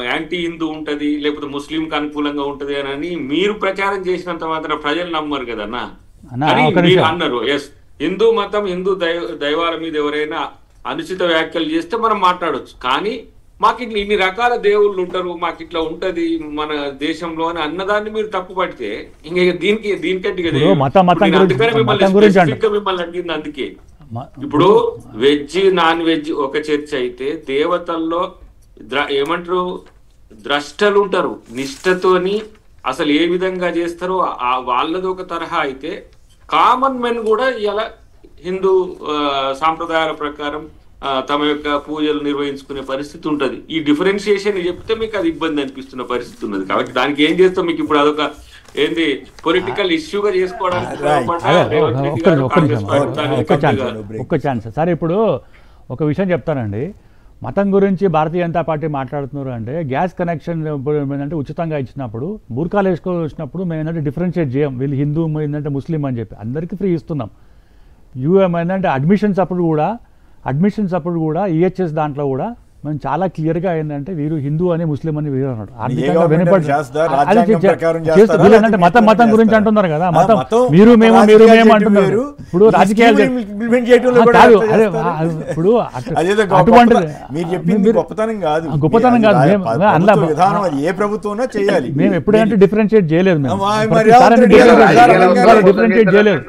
యాంటీ హిందూ ఉంటది, లేకపోతే ముస్లింకి అనుకూలంగా ఉంటది అని మీరు ప్రచారం చేసినంత మాత్రం ప్రజలు నమ్మరు కదన్నా. మీరు అన్నారు ఎస్, హిందూ మతం, హిందూ దైవాల మీద ఎవరైనా అనుచిత వ్యాఖ్యలు చేస్తే మనం మాట్లాడవచ్చు. కానీ మాకు ఇట్లా ఇన్ని రకాల దేవుళ్ళు ఉంటారు, మాకు ఇట్లా ఉంటది మన దేశంలో అని అన్నదాన్ని మీరు తప్పు పడితే ఇంకా దీనికంటే మిమ్మల్ని అడిగింది. అందుకే ఇప్పుడు వెజ్ నాన్ వెజ్ ఒక చర్చ అయితే, దేవతల్లో ఏమంటారు ద్రష్టలు ఉంటారు, నిష్ఠతోని అసలు ఏ విధంగా చేస్తారో వాళ్ళది ఒక తరహా అయితే, కామన్ మెన్ కూడా ఇలా హిందూ సాంప్రదాయాల ప్రకారం తమ యొక్క పూజలు నిర్వహించుకునే పరిస్థితి ఉంటది. ఈ డిఫరెన్షియేషన్ చెప్తే మీకు అది ఇబ్బంది అనిపిస్తున్న పరిస్థితి ఉన్నది. కాబట్టి దానికి ఏం చేస్తాం, మీకు ఇప్పుడు అదొక ఏంది పొలిటికల్ ఇష్యూగా చేసుకోవడానికి ఒక్క ఛాన్స్ సార్. ఇప్పుడు ఒక విషయం చెప్తానండి, మతం గురించి భారతీయ జనతా పార్టీ మాట్లాడుతున్నారు అంటే గ్యాస్ కనెక్షన్ ఏంటంటే ఉచితంగా ఇచ్చినప్పుడు బూర్ఖాలు వేసుకొచ్చినప్పుడు మేము ఏంటంటే డిఫరెన్షియేట్ చేయం, వీళ్ళు హిందూ ఏంటంటే ముస్లిం అని చెప్పి అందరికీ ఫ్రీ ఇస్తున్నాం. ఏంటంటే అడ్మిషన్స్ అప్పుడు కూడా ఈహెచ్ఎస్ దాంట్లో కూడా మనం చాలా క్లియర్గా ఏంటంటే వీరు హిందూ అని ముస్లిం అని వీరు అన్నాడు. వీళ్ళంటే మతం గురించి అంటున్నారు కదా, మతం మీరు మేము అంటున్నారు. ఇప్పుడు రాజకీయాలు ఇప్పుడు అటువంటి గొప్పతనం కాదు, ఏ ప్రభుత్వం చేయాలి. మేము ఎప్పుడంటే డిఫరెన్షియేట్ చేయలేదు, డిఫరెన్షియేట్ చేయలేదు.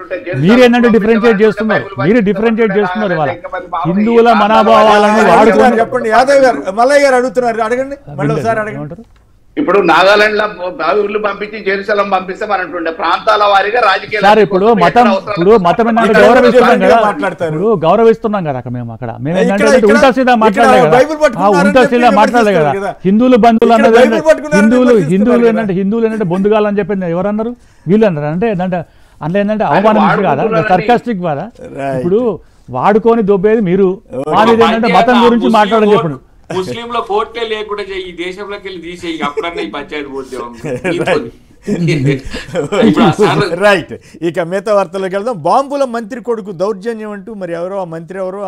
మీరేంటంటే డిఫరెన్షియేట్ చేస్తున్నారు వాళ్ళ హిందువుల మనోభావాలను వాడుకొని. చెప్పండి యాదవ్ గారు, మల్లయ్య గారు అడుగుతున్నారు, అడగండి మళ్ళీ ఒకసారి అడగండి. ఇప్పుడు నాగాలాండ్ లో బావిర్లు పంపించి జెరూసలం పంపిస్తే మనటుండే ప్రాంతాల వారీగా రాజకీయ ఇప్పుడు మతం గౌరవిస్తున్నాం కదా, గౌరవిస్తున్నాం కదా మేము అక్కడ మేము ఏంటంటే ఉల్టా సీదా మాట్లాడలే కదా. హిందువులు బంధువులు అన్నది హిందువులు ఏంటంటే బొందుగాలని చెప్పి ఎవరన్నారు? వీళ్ళు అన్నారు. అంటే ఏంటంటే అందులో ఏంటంటే అవమానం కాదా, సర్కాస్టిక్ కాదా? ఇప్పుడు వాడుకొని దొబ్బేది మీరు, ఏంటంటే మతం గురించి మాట్లాడని చెప్పండి. ముస్లింల కోర్టే లేకుండా ఈ దేశంలోకి వెళ్ళి తీసేయి, అప్పుడన్నా ఈ పంచాయతీ ఉద్యోగం. రైట్, ఇక మిగతా వార్తలోకి వెళ్దాం. బాంబుల మంత్రి కొడుకు దౌర్జన్యం అంటూ మరి ఎవరో ఆ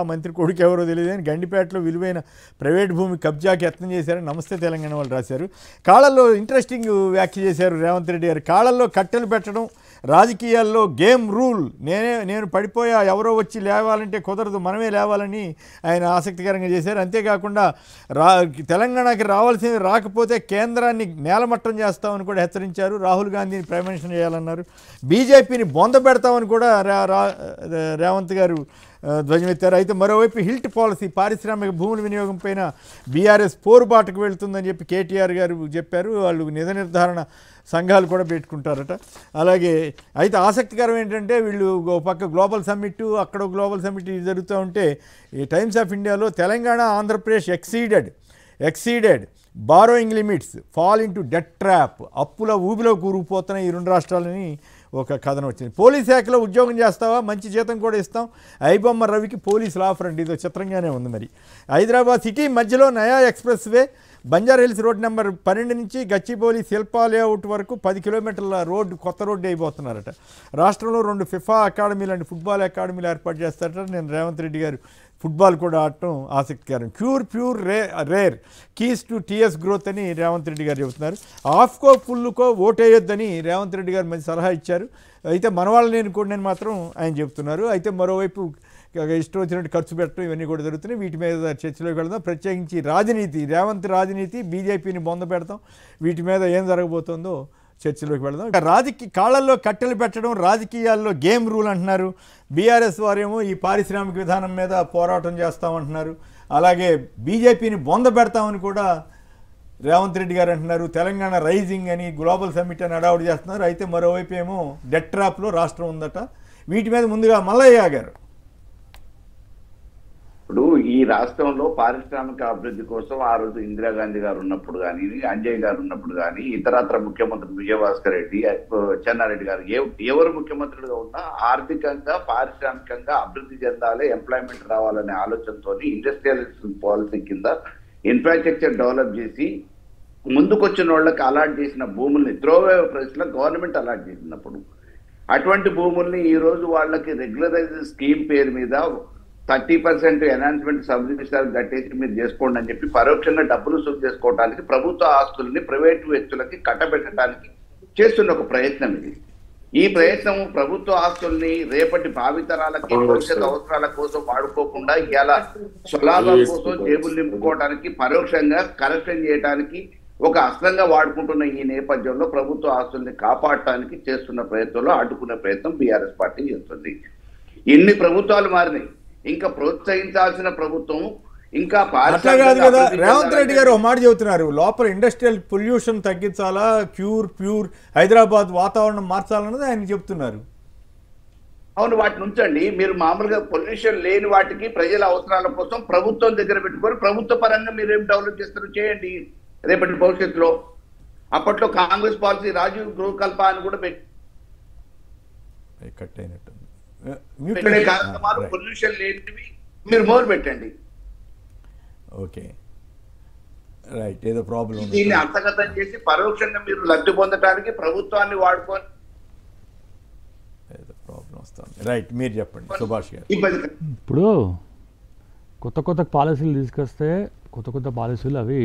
మంత్రి కొడుకు ఎవరో తెలియదు అని గండిపేటలో విలువైన ప్రైవేట్ భూమి కబ్జాకి యత్నం చేశారని నమస్తే తెలంగాణ వాళ్ళు రాశారు. కాళ్ళల్లో ఇంట్రెస్టింగ్ వ్యాఖ్య చేశారు రేవంత్ రెడ్డి గారు. కాళ్ళల్లో కట్టెలు పెట్టడం, రాజకీయాల్లో గేమ్ రూల్, నేను పడిపోయా, ఎవరో వచ్చి లేవాలంటే కుదరదు, మనమే లేవాలని ఆయన ఆసక్తికరంగా చేశారు. అంతేకాకుండా తెలంగాణకి రావాల్సింది రాకపోతే కేంద్రాన్ని నేలమట్టం చేస్తామని కూడా హెచ్చరించారు. రాహుల్ గాంధీని ప్రైమ్ మినిస్టర్ చేయాలన్నారు. బీజేపీని బొంద పెడతామని కూడా రేవంత్ గారు ధ్వజమెత్తారు. అయితే మరోవైపు హిల్ట్ పాలసీ, పారిశ్రామిక భూముల వినియోగం పైన బీఆర్ఎస్ పోరుబాటుకు వెళ్తుందని చెప్పి కేటీఆర్ గారు చెప్పారు. వాళ్ళు నిజ నిర్ధారణ సంఘాలు కూడా పెట్టుకుంటారట. అలాగే అయితే ఆసక్తికరం ఏంటంటే వీళ్ళు పక్క గ్లోబల్ సమ్మిట్, అక్కడ గ్లోబల్ సమ్మిట్ జరుగుతూ ఉంటే ఈ టైమ్స్ ఆఫ్ ఇండియాలో Telangana Andhra Pradesh exceeded borrowing limits, fall into det trap, అప్పుల ఊబిలో కూరుకుపోతున్న ఈ రెండు రాష్ట్రాలని ఒక కథనం వచ్చింది. పోలీస్ శాఖలో ఉద్యోగం చేస్తావా, మంచి జీతం కూడా ఇస్తాం, ఐబొమ్మ రవికి పోలీసులు ఆఫర్ అండి. ఇది చిత్రంగానే ఉంది. మరి హైదరాబాద్ సిటీ మధ్యలో నయా express way, Banjara hills road number 12 నుంచి గచ్చిబౌలి శిల్పా లేఅవుట్ వరకు 10 కిలోమీటర్ల రోడ్డు, కొత్త రోడ్డు అయిపోతున్నారట. రాష్ట్రంలో 2 ఫిఫా అకాడమీలు అంటే ఫుట్బాల్ అకాడమీలు ఏర్పాటు చేస్తారట. నేను రేవంత్ రెడ్డి గారు ఫుట్బాల్ కూడా ఆడటం ఆసక్తికరం. Pure rare keys to TS growth అని రేవంత్ రెడ్డి గారు చెబుతున్నారు. ఆఫ్కో ఫుల్కో ఓటేయొద్దని రేవంత్ రెడ్డి గారు మంచి సలహా ఇచ్చారు. అయితే మన వాళ్ళని కూడా నేను మాత్రం ఆయన చెబుతున్నారు. అయితే మరోవైపు ఇష్టం వచ్చినట్టు ఖర్చు పెట్టడం ఇవన్నీ కూడా జరుగుతున్నాయి. వీటి మీద చర్చలోకి వెళ్దాం. ప్రత్యేకించి రేవంత్ రాజనీతి, బీజేపీని బొంద పెడతాం, వీటి మీద ఏం జరగబోతుందో చర్చలోకి వెళ్దాం. కాళ్ళల్లో కట్టెలు పెట్టడం, రాజకీయాల్లో గేమ్ రూల్ అంటున్నారు. బీఆర్ఎస్ వారేమో ఈ పారిశ్రామిక విధానం మీద పోరాటం చేస్తామంటున్నారు. అలాగే బీజేపీని బొంద పెడతామని కూడా రేవంత్ రెడ్డి గారు అంటున్నారు. తెలంగాణ రైజింగ్ అని, గ్లోబల్ సమ్మిట్ అని అడావుడు చేస్తున్నారు. అయితే మరోవైపు ఏమో డెట్ ట్రాప్లో రాష్ట్రం ఉందట. వీటి మీద ముందుగా మల్లయ్య గారు. ఇప్పుడు ఈ రాష్ట్రంలో పారిశ్రామిక అభివృద్ధి కోసం ఆ రోజు ఇందిరాగాంధీ గారు ఉన్నప్పుడు కానీ, అంజయ్ గారు ఉన్నప్పుడు కానీ, ఇతరత్ర ముఖ్యమంత్రులు విజయభాస్కర్ రెడ్డి, చెన్నారెడ్డి గారు ఎవరు ముఖ్యమంత్రులుగా ఉన్నా ఆర్థికంగా పారిశ్రామికంగా అభివృద్ధి చెందాలి, ఎంప్లాయ్మెంట్ రావాలనే ఆలోచనతో ఇండస్ట్రియల్ పాలసీ కింద ఇన్ఫ్రాస్ట్రక్చర్ డెవలప్ చేసి ముందుకొచ్చిన వాళ్ళకి అలాట్ చేసిన భూముల్ని త్రోవే ప్రైస్లో గవర్నమెంట్ అలాట్ చేసినప్పుడు అటువంటి భూముల్ని ఈ రోజు వాళ్ళకి రెగ్యులరైజ్ స్కీమ్ పేరు మీద 30% ఎన్హాన్స్మెంట్ సబ్ రిజిస్టర్ కట్టేసి మీరు చేసుకోండి అని చెప్పి పరోక్షంగా డబ్బులు సొమ్ము చేసుకోవడానికి, ప్రభుత్వ ఆస్తుల్ని ప్రైవేటు వ్యక్తులకి కట్టబెట్టడానికి చేస్తున్న ఒక ప్రయత్నం ఇది. ఈ ప్రయత్నం ప్రభుత్వ ఆస్తుల్ని రేపటి భావితరాలకి భవిష్యత్ అవసరాల కోసం వాడుకోకుండా ఇలా స్వలాభాల కోసం జేబులు నింపుకోవడానికి, పరోక్షంగా కరప్షన్ చేయడానికి ఒక అస్త్రంగా వాడుకుంటున్న ఈ నేపథ్యంలో ప్రభుత్వ ఆస్తుల్ని కాపాడటానికి చేస్తున్న ప్రయత్నంలో అడ్డుకునే ప్రయత్నం బీఆర్ఎస్ పార్టీ చేస్తుంది. ఎన్ని ప్రభుత్వాలు మారినాయి, ఇంకా ప్రోత్సహించాల్సిన ప్రభుత్వం ఇంకా అట్లా కాదు కదా. రేవంత్ రెడ్డి గారు ఒక మాట చెబుతున్నారు, లోపల ఇండస్ట్రియల్ పొల్యూషన్ తగ్గించాలా, ప్యూర్ హైదరాబాద్ వాతావరణం మార్చాలన్నది ఆయన చెప్తున్నారు. అవును, వాటిని ఉంచండి. మీరు మామూలుగా పొల్యూషన్ లేని వాటికి ప్రజల అవసరాల కోసం ప్రభుత్వం దగ్గర పెట్టుకొని ప్రభుత్వ పరంగా మీరు ఏం డెవలప్ చేస్తారో చేయండి రేపటి భవిష్యత్తులో. అప్పట్లో కాంగ్రెస్ పాలసీ రాజీవ్ గృహకల్ప అని కూడా కట్ అయినట్టు కార్యక్రమాలు పొల్యూషన్ లేనివి మీరు మొదలు పెట్టండి. ఓకే రైట్, ఏదో ప్రాబ్లం దీన్ని అంతగతం చేసి పరోక్షంగా మీరు లబ్ధి పొందడానికి ప్రభుత్వాన్ని వాడుకొని ఏదో ప్రాబ్లం వస్తుంది. రైట్, మీరు చెప్పండి సుభాష్ గారు. ఇప్పుడు కొత్త కొత్త పాలసీలు తీసుకొస్తే కొత్త పాలసీలు అవి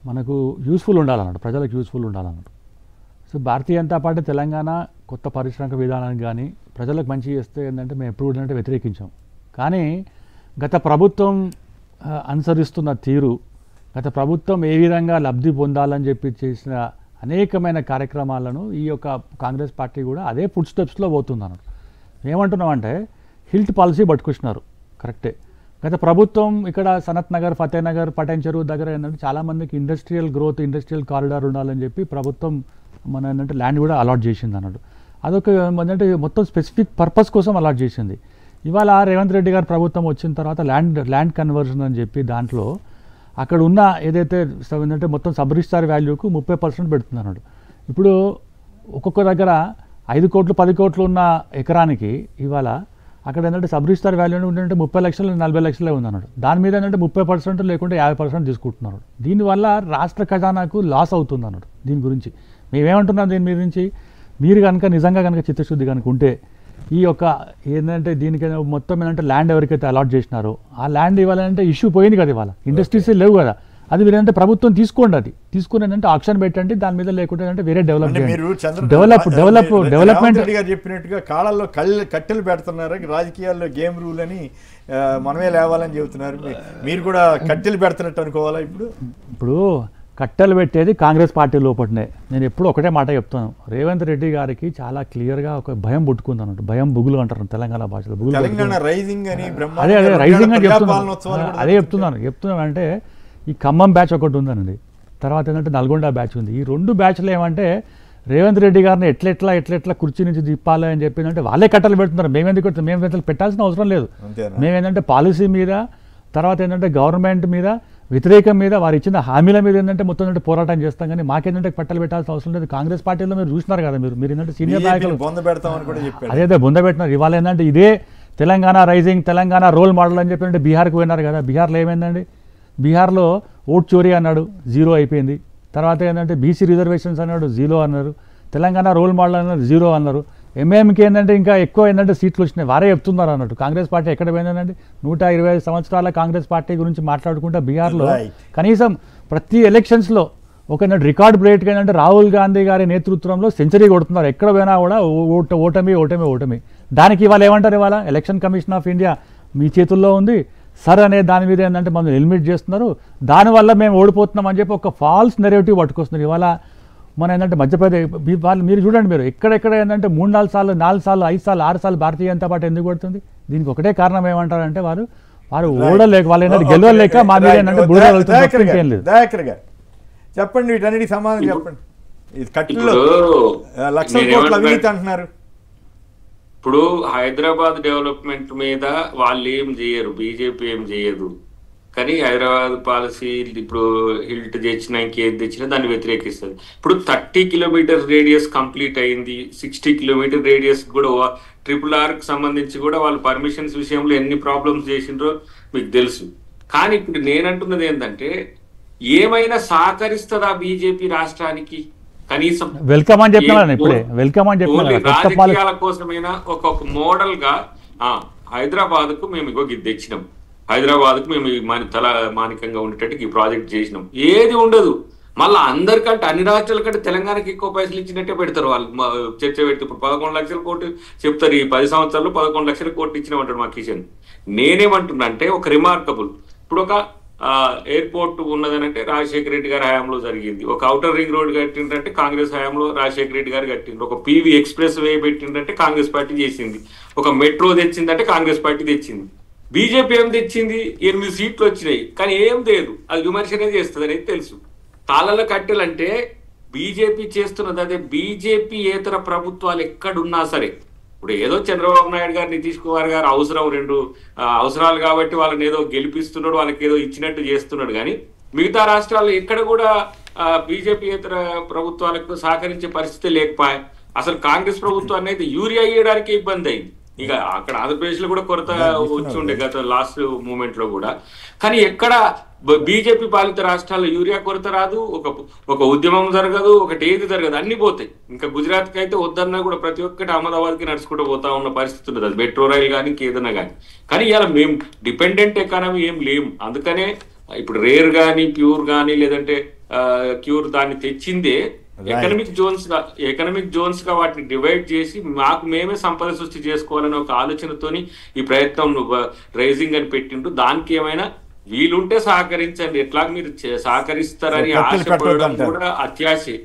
మనకు యూస్ఫుల్ ఉండాలన్నట్టు, ప్రజలకు useful ఉండాలన్నట్టు. So Bharatiya Janata party Telangana కొత్త పారిశ్రామిక విధానానికి కానీ ప్రజలకు మంచి చేస్తే ఏంటంటే మేము ఎప్పుడు ఏంటంటే వ్యతిరేకించాం. కానీ గత ప్రభుత్వం అనుసరిస్తున్న తీరు, గత ప్రభుత్వం ఏ విధంగా లబ్ధి పొందాలని చెప్పి చేసిన అనేకమైన కార్యక్రమాలను ఈ యొక్క కాంగ్రెస్ పార్టీ కూడా అదే ఫుడ్ స్టెప్స్లో పోతుంది అన్నట్టు. ఏమంటున్నామంటే హిల్ట్ పాలసీ పట్టుకొచ్చినారు, కరెక్టే. గత ప్రభుత్వం ఇక్కడ సనత్ నగర్, ఫతే నగర్, పటేన్ చెరువు దగ్గర ఏంటంటే చాలామందికి ఇండస్ట్రియల్ గ్రోత్, ఇండస్ట్రియల్ కారిడార్ ఉండాలని చెప్పి ప్రభుత్వం మన ఏంటంటే ల్యాండ్ కూడా అలాట్ చేసింది అన్నట్టు. అదొక ఏంటంటే మొత్తం స్పెసిఫిక్ పర్పస్ కోసం అలాట్ చేసింది. ఇవాళ రేవంత్ రెడ్డి గారు ప్రభుత్వం వచ్చిన తర్వాత ల్యాండ్ కన్వర్షన్ అని చెప్పి దాంట్లో అక్కడ ఉన్న ఏదైతే ఏంటంటే మొత్తం సబ్ రిజిస్టార్ వాల్యూకు 30% పెడుతున్నారు. ఇప్పుడు ఒక్కొక్క దగ్గర 5 కోట్లు 10 కోట్లు ఉన్న ఎకరానికి ఇవాళ అక్కడ ఏంటంటే సబ్ రిజిస్టార్ వాల్యూ ఏంటంటే 30 లక్షలు 40 లక్షలే ఉందన్నాడు. దాని మీద ఏంటంటే 30% లేకుంటే 50% తీసుకుంటున్నారు. దీనివల్ల రాష్ట్ర ఖజానాకు లాస్ అవుతుంది అన్నాడు. దీని గురించి మేమేమంటున్నాం, దీని మీద నుంచి మీరు కనుక నిజంగా కనుక చిత్తశుద్ధి కనుక ఉంటే ఈ యొక్క ఏంటంటే దీనికి మొత్తం ఏంటంటే ల్యాండ్ ఎవరికైతే అలాట్ చేసినారో ఆ ల్యాండ్ ఇవ్వాలంటే ఇష్యూ పోయింది కదా, ఇవాళ ఇండస్ట్రీస్ లేవు కదా, అది మీరు ఏంటంటే ప్రభుత్వం తీసుకోండి, అది తీసుకుని ఏంటంటే ఆక్షన్ పెట్టండి, దాని మీద లేకుంటే అంటే వేరే డెవలప్మెంట్ చెప్పినట్టుగా కాళ్ళల్లో కట్టెలు పెడుతున్నారు, రాజకీయాల్లో గేమ్ రూల్ అని మనమే లేవాలని చెబుతున్నారు. మీరు కూడా కట్టెలు పెడుతున్నట్టు అనుకోవాలా? ఇప్పుడు కట్టెలు పెట్టేది కాంగ్రెస్ పార్టీ లోపలనే. నేను ఎప్పుడు ఒకటే మాట చెప్తాను, రేవంత్ రెడ్డి గారికి చాలా క్లియర్గా ఒక భయం పుట్టుకుంది అన్నట్టు. భయం బుగులు అంటారు తెలంగాణ భాషలో, బుగులు. అదే రైజింగ్ అని చెప్తున్నాను. అదే చెప్తున్నాను అంటే ఈ ఖమ్మం బ్యాచ్ ఒకటి ఉందనండి, తర్వాత ఏంటంటే నల్గొండ బ్యాచ్ ఉంది. ఈ 2 బ్యాచ్లు ఏమంటే రేవంత్ రెడ్డి గారిని ఎట్లెట్లా కుర్చీ నుంచి తిప్పాలి అని చెప్పిందంటే వాళ్ళే కట్టలు పెడుతున్నారు. మేము పెట్టాల్సిన అవసరం లేదు. మేమేంటంటే పాలసీ మీద, తర్వాత ఏంటంటే గవర్నమెంట్ మీద వ్యతిరేకం మీద, వారు ఇచ్చిన హామీల మీద ఏంటంటే మొత్తం ఏంటంటే పోరాటం చేస్తాం. కానీ మాకేంటంటే పట్టలు పెట్టాల్సిన అవసరం లేదు. కాంగ్రెస్ పార్టీలో మీరు చూసినారు కదా, మీరు ఏంటంటే సీనియర్ నాయకులు అదే బొంద పెట్టినారు. ఇవాళ ఏంటంటే ఇదే Telangana rising, Telangana role model అని చెప్పి అంటే బీహార్కి పోయినారు కదా. బీహార్లో ఏమైందండి? బీహార్లో ఓట్ చోరీ అన్నాడు, 0 అయిపోయింది. తర్వాత ఏంటంటే బీసీ రిజర్వేషన్స్ అన్నాడు, 0 అన్నారు. తెలంగాణ రోల్ మోడల్ అన్నారు, 0 అన్నారు. ఎంఐఎంకి ఏంటంటే ఇంకా ఎక్కువ ఏంటంటే సీట్లు వచ్చినాయి, వారే చెప్తున్నారు అన్నట్టు. కాంగ్రెస్ పార్టీ ఎక్కడ పోయిందండి? 125 సంవత్సరాల కాంగ్రెస్ పార్టీ గురించి మాట్లాడుకుంటే బీహార్లో కనీసం ప్రతి ఎలక్షన్స్లో ఒక రికార్డ్ బ్రేక్గా ఏంటంటే రాహుల్ గాంధీ గారి నేతృత్వంలో సెంచరీ కొడుతున్నారు. ఎక్కడ పోయినా కూడా ఓటమి. దానికి ఇవాళ ఏమంటారు? ఇవాళ ఎలక్షన్ కమిషన్ ఆఫ్ ఇండియా మీ చేతుల్లో ఉంది సార్ అనే దాని మీద ఏంటంటే మమ్మల్ని ఎలిమినేట్ చేస్తున్నారు, దానివల్ల మేము ఓడిపోతున్నాం అని చెప్పి ఒక ఫాల్స్ నెరేటివ్ పట్టుకొస్తున్నారు. ఇవాళ మన ఏంటంటే మధ్యప్రదేశ్ వాళ్ళు మీరు చూడండి, మీరు ఎక్కడెక్కడ ఏంటంటే 3-4 సార్లు 4 సార్లు 5 సార్లు 6 సార్లు భారతీయ జనతా పార్టీ ఎందుకు పడుతుంది? దీనికి ఒకటే కారణం ఏమంటారంటే వారు ఓడలేక, వాళ్ళు ఏంటంటే గెలవలేక మా మీద ఏంటంటే బురద వెళ్తుంది. దయాకర్ గారు చెప్పండి, వీటన్నిటికి సమాధానం చెప్పండి. ఇది కట్టెల్లో లక్షల కోట్ల అవినీతి అంటున్నారు. ఇప్పుడు హైదరాబాద్ డెవలప్మెంట్ మీద వాళ్ళు ఏం చేయరు, బీజేపీ ఏం చేయదు. కానీ హైదరాబాద్ పాలసీ ఇప్పుడు హిల్ట్ తెచ్చినా ఇంకేది తెచ్చినా దాన్ని వ్యతిరేకిస్తుంది. ఇప్పుడు 30 కిలోమీటర్స్ రేడియస్ కంప్లీట్ అయింది, 60 కిలోమీటర్ రేడియస్ కూడా RRR సంబంధించి కూడా వాళ్ళు పర్మిషన్స్ విషయంలో ఎన్ని ప్రాబ్లమ్స్ చేసిండ్రో మీకు తెలుసు. కానీ ఇప్పుడు నేనంటున్నది ఏంటంటే ఏమైనా సహకరిస్తుందా బీజేపీ రాష్ట్రానికి? కనీసం వెల్కమ్ అని చెప్తున్నాను ఇప్పుడే, వెల్కమ్ అని చెప్తున్నాను. రాజకీయాల కోసమైనా ఒక మోడల్ గా హైదరాబాద్ కు మేము ఇది తెచ్చినాం, హైదరాబాద్ కు మేము తల మానికంగా ఉండేటట్టు ఈ ప్రాజెక్ట్ చేసినాం, ఏది ఉండదు. మళ్ళీ అందరికంటే అన్ని రాష్ట్రాల కంటే తెలంగాణకి ఎక్కువ పైసలు ఇచ్చినట్టే పెడతారు వాళ్ళు. చర్చ పెడితే ఇప్పుడు 11 లక్షల కోట్లు చెప్తారు, ఈ 10 సంవత్సరాల్లో 11 లక్షల కోట్లు ఇచ్చినామంటాడు మా కిషన్. నేనేమంటున్నా అంటే ఒక రిమార్కబుల్, ఇప్పుడు ఒక ఎయిర్పోర్ట్ ఉన్నదని అంటే రాజశేఖర రెడ్డి గారి హయాంలో జరిగింది. ఒక ఔటర్ రింగ్ రోడ్ కట్టిందంటే కాంగ్రెస్ హయాంలో రాజశేఖర రెడ్డి గారు కట్టిండ్రు. ఒక పీవీ ఎక్స్ప్రెస్ వే పెట్టిందంటే కాంగ్రెస్ పార్టీ చేసింది. ఒక మెట్రో తెచ్చిందంటే కాంగ్రెస్ పార్టీ తెచ్చింది. బీజేపీ ఏం తెచ్చింది? 8 సీట్లు వచ్చినాయి, కానీ ఏం లేదు. అది విమర్శనే చేస్తుంది అనేది తెలుసు. తాళల కట్టెలంటే బీజేపీ చేస్తున్నది అదే. బీజేపీ ఏతర ప్రభుత్వాలు ఎక్కడున్నా సరే, ఇప్పుడు ఏదో చంద్రబాబు నాయుడు గారు, నితీష్ కుమార్ గారు అవసరం 2 అవసరాలు కాబట్టి వాళ్ళని ఏదో గెలిపిస్తున్నాడు, వాళ్ళకి ఏదో ఇచ్చినట్టు చేస్తున్నాడు. కానీ మిగతా రాష్ట్రాలు ఎక్కడ కూడా బీజేపీ ఇతర ప్రభుత్వాలకు సహకరించే పరిస్థితి లేకపోయా. అసలు కాంగ్రెస్ ప్రభుత్వం అనేది యూరియా ఇవ్వడానికి ఇబ్బంది అయింది. ఇక అక్కడ ఆంధ్రప్రదేశ్ లో కూడా కొరత వచ్చి ఉండే గత లాస్ట్ మూమెంట్ లో కూడా. కానీ ఎక్కడ బీజేపీ పాలిత రాష్ట్రాల్లో యూరియా కొరత రాదు, ఒక ఉద్యమం జరగదు, ఒకటి ఏది జరగదు, అన్ని పోతాయి. ఇంకా గుజరాత్ కి అయితే వద్దన్నా కూడా ప్రతి ఒక్కటి అహ్మదాబాద్ కి నడుచుకుంటూ పోతా ఉన్న పరిస్థితి ఉండదు, అది మెట్రో రైల్ కానీ ఇంకేదన్నా కానీ. కానీ ఇవాళ మేము డిపెండెంట్ ఎకానమీ ఏం లేము. అందుకనే ఇప్పుడు రేర్ కానీ ప్యూర్ కానీ లేదంటే క్యూర్ దాన్ని తెచ్చిందే ఎకనామిక్ జోన్స్ గా వాటిని డివైడ్ చేసి మాకు మేమే సంపద సృష్టి చేసుకోవాలని ఒక ఆలోచనతోని ఈ ప్రయత్నం రైజింగ్ అని పెట్టిండ్రు. దానికి ఏమైనా వీలుంటే సహకరించండి, ఎట్లా మీరు సహకరిస్తారని ఆశపడడం కూడా అత్యాశే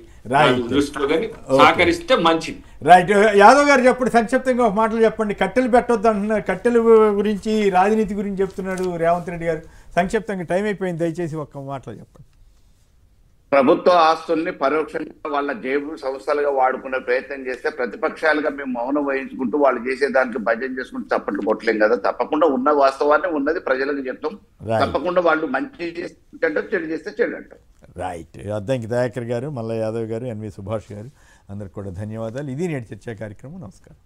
దృష్టిలో, కానీ సహకరిస్తే మంచిది. రైట్. యాదవ్ గారు చెప్పండి, సంక్షిప్తంగా ఒక మాటలు చెప్పండి. కట్టెలు పెట్టొద్దు అంటున్నారు, కట్టెల గురించి రాజనీతి గురించి చెప్తున్నాడు రేవంత్ రెడ్డి గారు. సంక్షిప్తంగా టైం అయిపోయింది, దయచేసి ఒక్క మాటలు చెప్పండి. ప్రభుత్వ ఆస్తుల్ని పరోక్షంగా వాళ్ళ జేబు సంస్థలుగా వాడుకునే ప్రయత్నం చేస్తే ప్రతిపక్షాలుగా మేము మౌనం వహించుకుంటూ వాళ్ళు చేసేదానికి భజన చేసుకుంటూ చప్పట్లు కొట్టలేం కదా. తప్పకుండా ఉన్న వాస్తవాన్ని ఉన్నది ప్రజలకు చెప్తాం. తప్పకుండా వాళ్ళు మంచి చేస్తే చెడు చేస్తే చెడు అంటారు. రైట్. అద్దంకి దయాకర్ గారు, మల్ల యాదవ్ గారు, ఎన్వి సుభాష్ గారు, అందరికి కూడా ధన్యవాదాలు. ఇది నేటి చర్చా కార్యక్రమం. నమస్కారం.